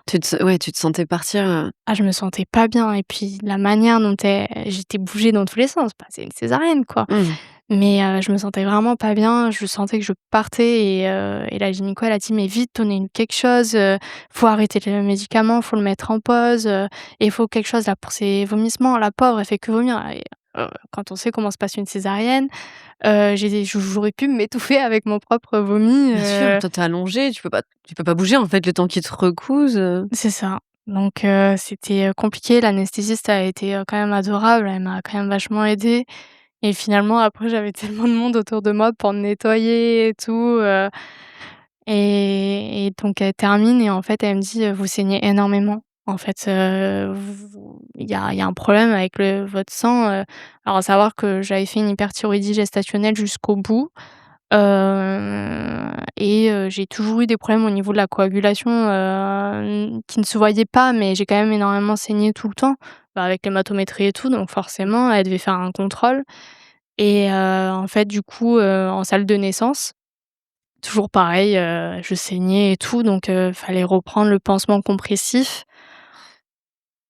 Tu te sentais partir, Ah, je me sentais pas bien et puis la manière dont j'étais bougée dans tous les sens, bah, c'est une césarienne, quoi. mmh. Mais je me sentais vraiment pas bien, je sentais que je partais et la gynéco, elle a dit: «Mais vite, donnez-nous quelque chose, faut arrêter le médicament, faut le mettre en pause, et il faut quelque chose là pour ses vomissements». La pauvre, elle fait que vomir et quand on sait comment se passe une césarienne, j'aurais pu m'étouffer avec mon propre vomi, Bien sûr, toi, tu es allongée, tu peux pas bouger, en fait, le temps qu'ils te recousent, c'est ça. Donc c'était, compliqué. L'anesthésiste a été, quand même adorable, elle m'a quand même vachement aidée et finalement après j'avais tellement de monde autour de moi pour nettoyer et tout, et donc elle termine et en fait elle me dit: «Vous saignez énormément. En fait, il y a un problème avec votre sang», alors à savoir que j'avais fait une hyperthyroïdie gestationnelle jusqu'au bout, et j'ai toujours eu des problèmes au niveau de la coagulation, qui ne se voyaient pas, mais j'ai quand même énormément saigné tout le temps, avec l'hématométrie et tout, donc forcément elle devait faire un contrôle et en fait du coup, en salle de naissance, toujours pareil, je saignais et tout, donc fallait reprendre le pansement compressif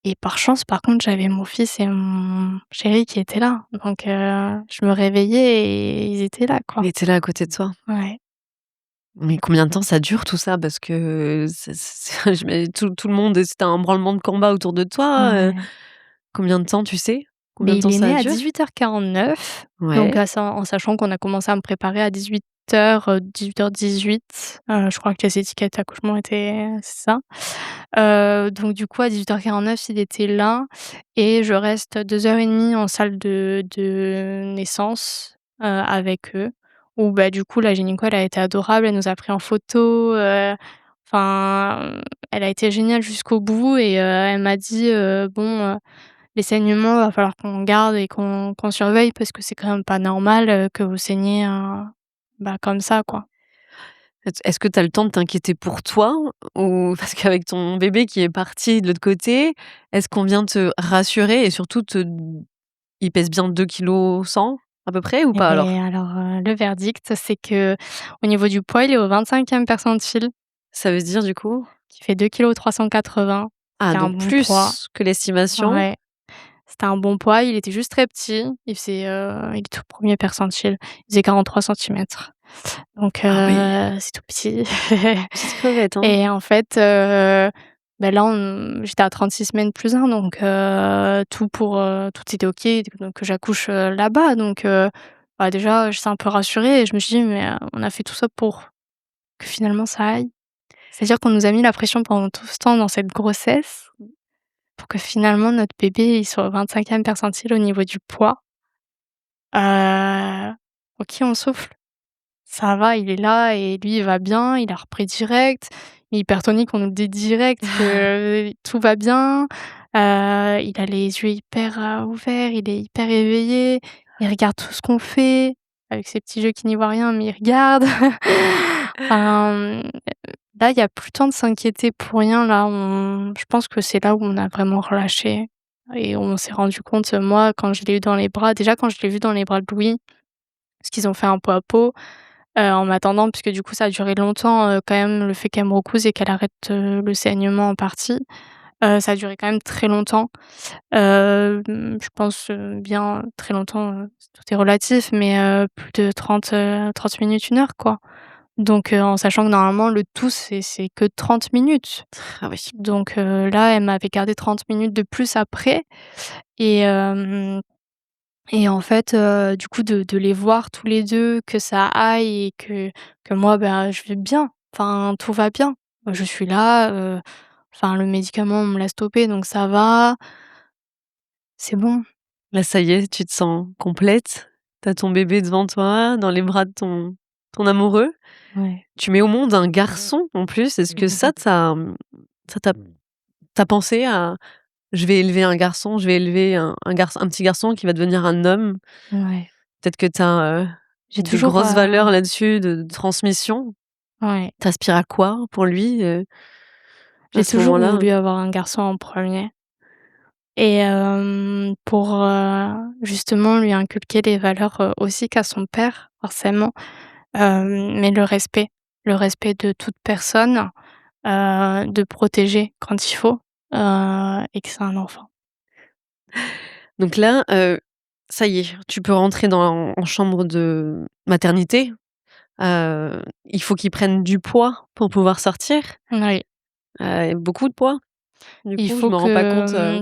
et par chance, par contre, j'avais mon fils et mon chéri qui étaient là, donc je me réveillais et ils étaient là, il quoi. était là à côté de toi. Ouais. Mais combien de temps ça dure tout ça? Parce que c'est tout le monde c'était un branlement de combat autour de toi, Ouais. combien de temps tu sais? Combien Mais de il temps est ça né à dure? 18h49, donc Ouais. en sachant qu'on a commencé à me préparer à 18h, 18h18, je crois que les étiquettes d'accouchement étaient c'est ça. Donc du coup à 18h49 il était là et je reste 2 heures et demie en salle de naissance, avec eux où du coup la gynéco elle a été adorable, elle nous a pris en photo, enfin, elle a été géniale jusqu'au bout et elle m'a dit: «Bon, les saignements, va falloir qu'on garde et qu'on surveille parce que c'est quand même pas normal, que vous saigniez, comme ça, quoi». Est-ce que tu as le temps de t'inquiéter pour toi? Ou parce qu'avec ton bébé qui est parti de l'autre côté, est-ce qu'on vient te rassurer et surtout te il pèse bien 2 kg 100 à peu près ou pas Et alors? alors, le verdict, c'est qu'au niveau du poids, il est au 25e percentile, Ça veut dire du coup? qui fait 2,380 kg. Ah C'est un donc bon poids. plus que l'estimation? Ouais, c'était un bon poids. Il était juste très petit. Il était au 1er percentile. Il faisait 43 centimètres. Donc Ah oui, c'est tout petit. petite crevette, hein? Et en fait, là, j'étais à 36 semaines plus 1 donc tout était OK, donc que j'accouche, là-bas donc déjà, j'étais un peu rassurée et je me suis dit: «Mais on a fait tout ça pour que finalement ça aille». C'est-à-dire qu'on nous a mis la pression pendant tout ce temps dans cette grossesse pour que finalement notre bébé, il soit au 25e percentile au niveau du poids. Heu, OK, on souffle. Ça va, il est là et lui, il va bien, il a repris direct. Il est hypertonique, on nous le dit direct que tout va bien. Il a les yeux hyper, ouverts, il est hyper éveillé, il regarde tout ce qu'on fait, avec ses petits yeux qui n'y voient rien, mais il regarde. Enfin, là, il y a plus le temps de s'inquiéter pour rien, là, je pense que c'est là où on a vraiment relâché et on s'est rendu compte, moi, quand je l'ai eu dans les bras déjà quand je l'ai vu dans les bras de Louis, parce qu'ils ont fait un pot à pot. En m'attendant puisque du coup ça a duré longtemps, quand même le fait qu'elle me recouse et qu'elle arrête, le saignement en partie. Ça a duré quand même très longtemps. Je pense, bien très longtemps, tout est relatif mais plus de 30 minutes, 1 heure quoi. Donc en sachant que normalement le tout c'est que 30 minutes. Ah oui. Donc là elle m'avait gardé 30 minutes de plus après et en fait, du coup de les voir tous les 2, que ça aille et que moi, ben, je vais bien. Enfin, tout va bien. Je suis là, enfin le médicament, on me l'a stoppé donc ça va. C'est bon. Là, ça y est, tu te sens complète. Tu as ton bébé devant toi, dans les bras de ton amoureux. Ouais. Tu mets au monde un garçon en plus. Est-ce que ça t'a pensé à: «Je vais élever un garçon, je vais élever un petit garçon qui va devenir un homme»? Ouais. Peut-être que tu as, J'ai des toujours, grosses valeurs là-dessus de transmission? ouais, Tu aspires à quoi pour lui, à j'ai ce toujours moment-là? voulu avoir un garçon en premier et pour, justement lui inculquer les valeurs, aussi qu'a son père forcément, mais le respect de toute personne. De protéger quand il faut, et que c'est un enfant. Donc là, ça y est, tu peux rentrer en chambre de maternité. Il faut qu'il prenne du poids pour pouvoir sortir. Oui, Beaucoup de poids? Du il coup, je faut me rends pas compte, que,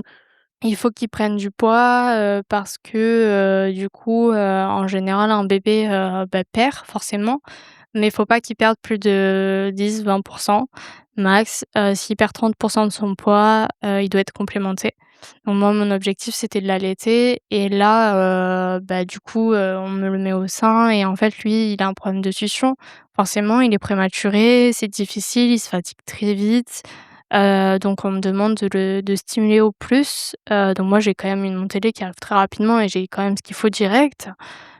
il faut qu'il prenne du poids, parce que, du coup, en général, un bébé, perd forcément, mais il faut pas qu'il perde plus de 10-20 max. S'il perd 30 de son poids, il doit être complémenté. Donc moi, mon objectif, c'était de l'allaiter et là, du coup, on me le met au sein et en fait, lui, il a un problème de succion. Forcément, il est prématuré, c'est difficile, il se fatigue très vite, donc on me demande de stimuler au plus. Donc moi, j'ai quand même une montée de lait qui arrive très rapidement et j'ai quand même ce qu'il faut direct,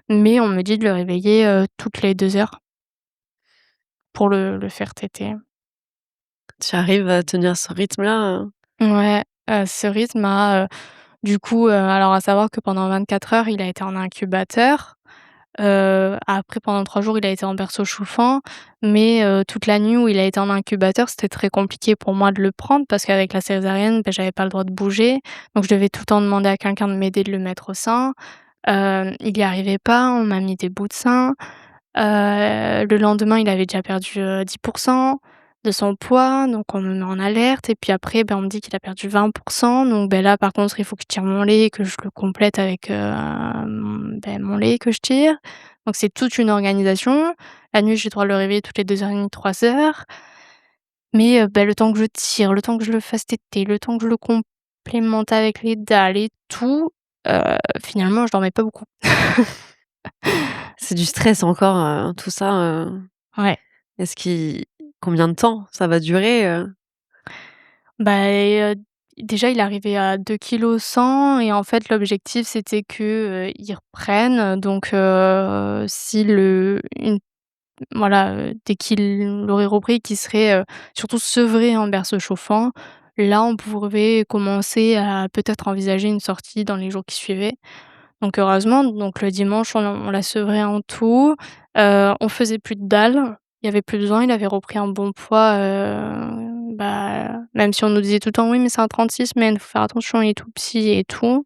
mais on me dit de le réveiller, toutes les 2 heures pour le faire téter. tu arrives à tenir ce rythme-là, Ouais, ce rythme du coup, alors à savoir que pendant 24 heures, il a été en incubateur. Après pendant 3 jours, il a été en berceau chauffant, mais toute la nuit où il a été en incubateur, c'était très compliqué pour moi de le prendre parce qu'avec la césarienne, j'avais pas le droit de bouger, donc je devais tout le temps demander à quelqu'un de m'aider de le mettre au sein. Il y arrivait pas, on m'a mis des bouts de sein. Le lendemain, il avait déjà perdu, 10 de son poids, donc on me met en alerte et puis après, on me dit qu'il a perdu 20 donc là, par contre, il faut que je tire mon lait et que je le complète avec, mon lait que je tire. Donc c'est toute une organisation. La nuit, j'ai le droit de le réveiller toutes les 2h30, 3 heures. Mais le temps que je tire, le temps que je le fasse téter, le temps que je le complémente avec les dalles et tout, finalement, je dormais pas beaucoup. c'est du stress encore, tout ça, Ouais. est-ce qu'il combien de temps ça va durer, Déjà, il est arrivé à 2 kg 100 et en fait, l'objectif, c'était que, il reprenne donc si le une voilà, dès qu'il l'aurait repris, qu'il serait, surtout sevré en berceau chauffant, là, on pourrait commencer à peut-être envisager une sortie dans les jours qui suivaient. Donc heureusement, donc le dimanche, on l'a sevré en tout, on faisait plus de dalles, il y avait plus besoin, il avait repris un bon poids, même si on nous disait tout le temps: «Oui, mais c'est un 36 semaines, faut faire attention, il est tout petit et tout».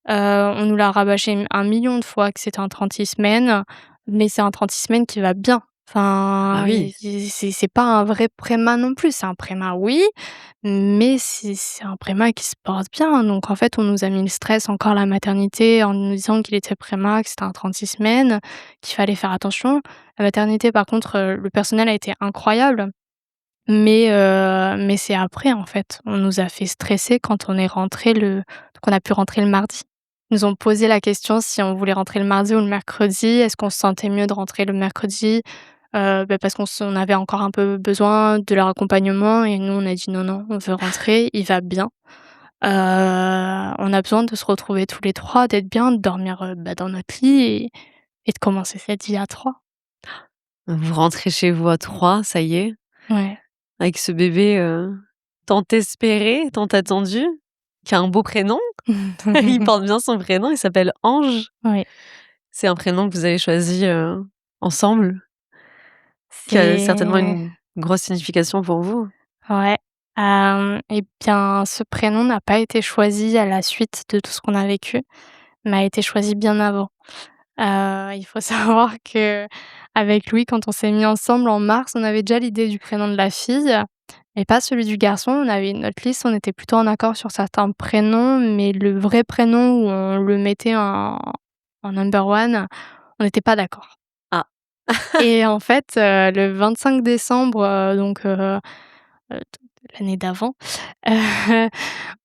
On nous l'a rabâché un million de fois que c'était un 36 semaines, mais c'est un 36 semaines qui va bien. Ah Enfin, oui. c'est pas un vrai préma non plus. C'est un préma, oui, mais c'est un préma qui se porte bien. Donc en fait, on nous a mis le stress encore à la maternité en nous disant qu'il était préma, que c'était un 36 semaines, qu'il fallait faire attention. La maternité, par contre, le personnel a été incroyable, mais c'est après, en fait. On nous a fait stresser quand on est rentré le donc on a pu rentrer le mardi. Ils nous ont posé la question si on voulait rentrer le mardi ou le mercredi. Est-ce qu'on se sentait mieux de rentrer le mercredi? Parce on avait encore un peu besoin de leur accompagnement et nous, on a dit: «Non, non, on veut rentrer, il va bien». On a besoin de se retrouver tous les 3, d'être bien, de dormir, dans notre lit et de commencer cette vie à 3. Vous rentrez chez vous à 3, ça y est, Ouais. avec ce bébé, tant espéré, tant attendu, qui a un beau prénom. Il porte bien son prénom, il s'appelle Ange. Oui, C'est un prénom que vous avez choisi, ensemble, qui a certainement c'est une grosse signification pour vous? ouais, et bien, ce prénom n'a pas été choisi à la suite de tout ce qu'on a vécu, mais a été choisi bien avant. Il faut savoir qu'avec Louis, quand on s'est mis ensemble en mars, on avait déjà l'idée du prénom de la fille et pas celui du garçon. On avait notre liste, on était plutôt en accord sur certains prénoms, mais le vrai prénom où on le mettait en number one, on n'était pas d'accord. Ah, Et en fait, le 25 décembre, t l'année d'avant, heu,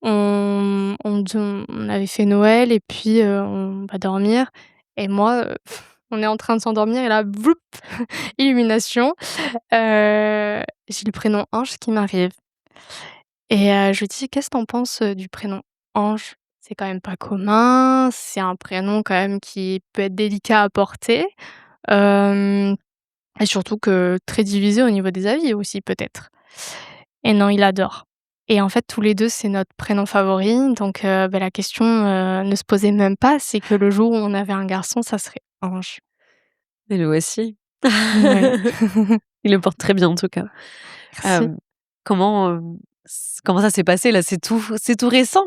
on avait fait Noël et puis, on va dormir et moi, on est en train de s'endormir et là, vloup, illumination, j'ai le prénom Ange qui m'arrive et je lui dis: «Qu'est-ce que tu penses, du prénom Ange? C'est quand même pas commun, c'est un prénom quand même qui peut être délicat à porter, hem et surtout que très divisé au niveau des avis aussi peut-être». Et non, il adore. Et en fait, tous les 2 c'est notre prénom favori, donc la question, ne se posait même pas. C'est que le jour où on avait un garçon, ça serait Ange. et le voici. Ouais, Il le porte très bien en tout cas. merci. Hem, comment ça s'est passé là? C'est tout récent?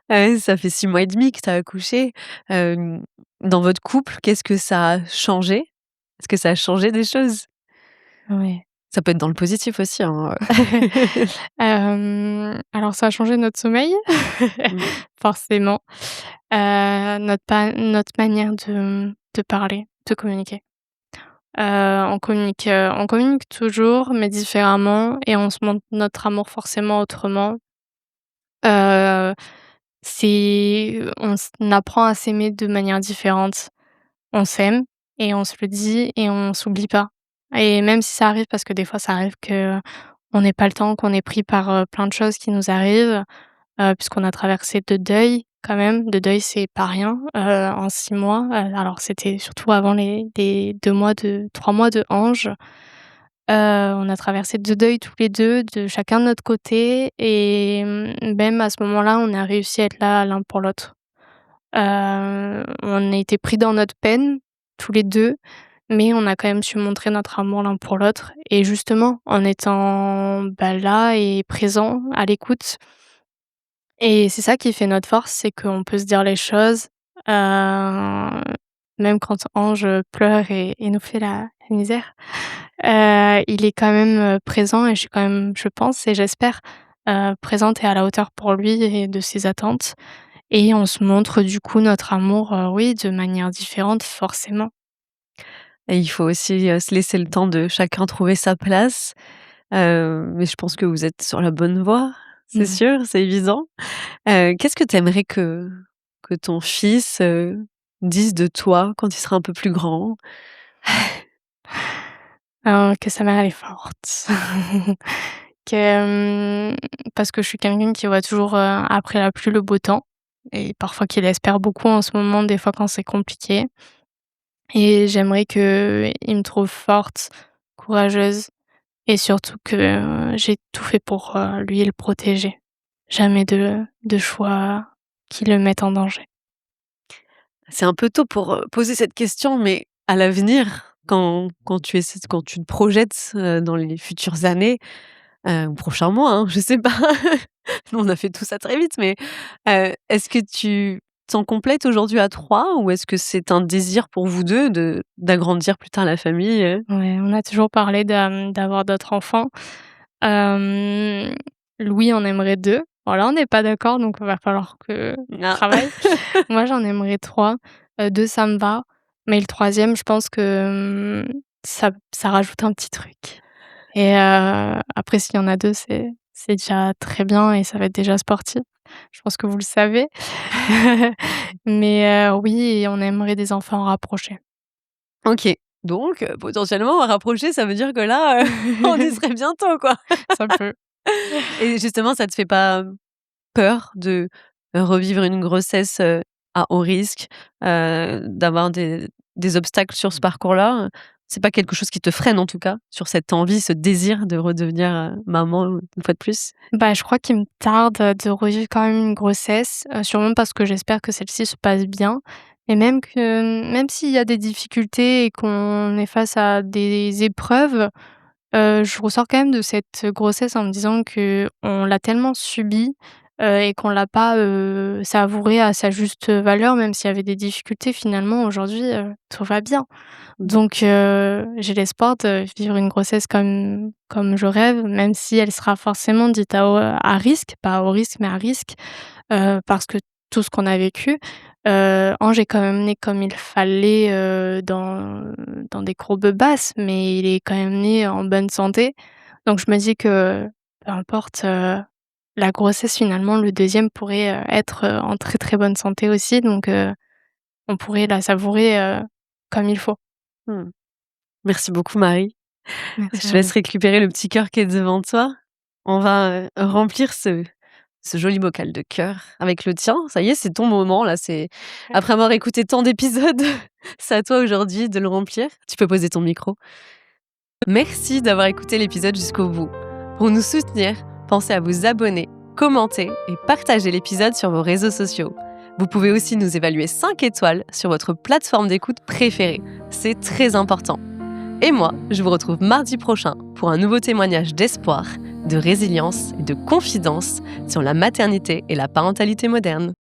Ça fait 6 mois et demi que tu as accouché. Hem, dans votre couple, qu'est-ce que ça a changé? Est-ce que ça a changé des choses? Ouais. Ça peut être dans le positif aussi, hein, Alors ça a changé notre sommeil, Mmh. forcément, notre manière de parler, de communiquer. On communique toujours, mais différemment et on se montre notre amour forcément autrement. Heu, on apprend à s'aimer de manière différente. On s'aime et on se le dit et on s'oublie pas et même si ça arrive parce que des fois ça arrive qu'on n'ait pas le temps, qu'on est pris par, plein de choses qui nous arrivent, puisqu'on a traversé 2 deuils quand même. 2 deuils, c'est pas rien, en 6 mois. Alors c'était surtout avant les 2 mois de 3 mois de Ange. On a traversé 2 deuils tous les 2 de chacun de notre côté et même à ce moment-là, on a réussi à être là l'un pour l'autre. On a été pris dans notre peine, tous les 2, mais on a quand même su montrer notre amour l'un pour l'autre et justement en étant, là et présent, à l'écoute et c'est ça qui fait notre force, c'est qu'on peut se dire les choses, même quand Ange, pleure et nous fait la misère. Il est quand même, présent et je suis quand même, je pense et j'espère, présente et à la hauteur pour lui et de ses attentes et on se montre du coup notre amour, oui, de manière différente forcément. Et il faut aussi, se laisser le temps de chacun trouver sa place, mais je pense que vous êtes sur la bonne voie, c'est Mmh. sûr, c'est évident. Qu'est-ce que tu aimerais que ton fils, dise de toi quand il sera un peu plus grand? Que sa mère elle est forte. Que, parce que je suis quelqu'un qui voit toujours, après la pluie le beau temps et parfois qu'il espère beaucoup en ce moment, des fois quand c'est compliqué et j'aimerais qu'il me trouve forte, courageuse et surtout que, j'ai tout fait pour, lui le protéger. Jamais de choix qui le mettent en danger. C'est un peu tôt pour, poser cette question, mais à l'avenir, quand tu te projettes, dans les futures années, ou prochains mois, hein, je sais pas. Nous, on a fait tout ça très vite, mais est-ce que tu sens complète aujourd'hui à 3 ou est-ce que c'est un désir pour vous 2 d'agrandir plus tard la famille? Ouais, on a toujours parlé d'avoir d'autres enfants. Hem, Louis en aimerait 2. Bon là, on n'est pas d'accord, donc il va falloir qu'on Ah. travaille. Moi, j'en aimerais 3. 2 ça me va, mais le troisième, je pense que, ça rajoute un petit truc et après s'il y en a 2, c'est déjà très bien et ça va être déjà sportif. Je pense que vous le savez. Mais oui et on aimerait des enfants rapprochés. OK, donc potentiellement rapprocher, ça veut dire que là, on y serait bientôt, quoi. Ça peut. Et justement, ça te fait pas peur de revivre une grossesse, à haut risque, d'avoir des obstacles sur ce parcours-là? C'est pas quelque chose qui te freine en tout cas, sur cette envie, ce désir de redevenir, maman une fois de plus? Bah, je crois qu'il me tarde, de revivre quand même une grossesse, sûrement parce que j'espère que celle-ci se passe bien et même s'il y a des difficultés et qu'on est face à des épreuves, je ressors quand même de cette grossesse en me disant qu'on l'a tellement subie, et qu'on l'a pas, savourée à sa juste valeur, même s'il y avait des difficultés finalement aujourd'hui, tout va bien. Mmh. Donc j'ai l'espoir de vivre une grossesse comme je rêve, même si elle sera forcément dite à risque, pas à haut risque, mais à risque, parce que tout ce qu'on a vécu. Ange est quand même né comme il fallait, dans des courbes basses, mais il est quand même né en bonne santé. Donc je me dis que peu importe, la grossesse finalement, le deuxième pourrait, être, en très, très bonne santé aussi, donc on pourrait la savourer, comme il faut. Mmh. Merci beaucoup Marie. Je Merci te à laisse vous. récupérer le petit cœur qui est devant toi. On va, remplir ce joli bocal de cœur avec le tien. Ça y est, c'est ton moment là, c'est après avoir écouté tant d'épisodes, c'est à toi aujourd'hui de le remplir. Tu peux poser ton micro. Merci d'avoir écouté l'épisode jusqu'au bout. Pour nous soutenir, pensez à vous abonner, commenter et partager l'épisode sur vos réseaux sociaux. Vous pouvez aussi nous évaluer 5 étoiles sur votre plateforme d'écoute préférée. C'est très important. Et moi, je vous retrouve mardi prochain pour un nouveau témoignage d'espoir, de résilience et de confidence sur la maternité et la parentalité moderne.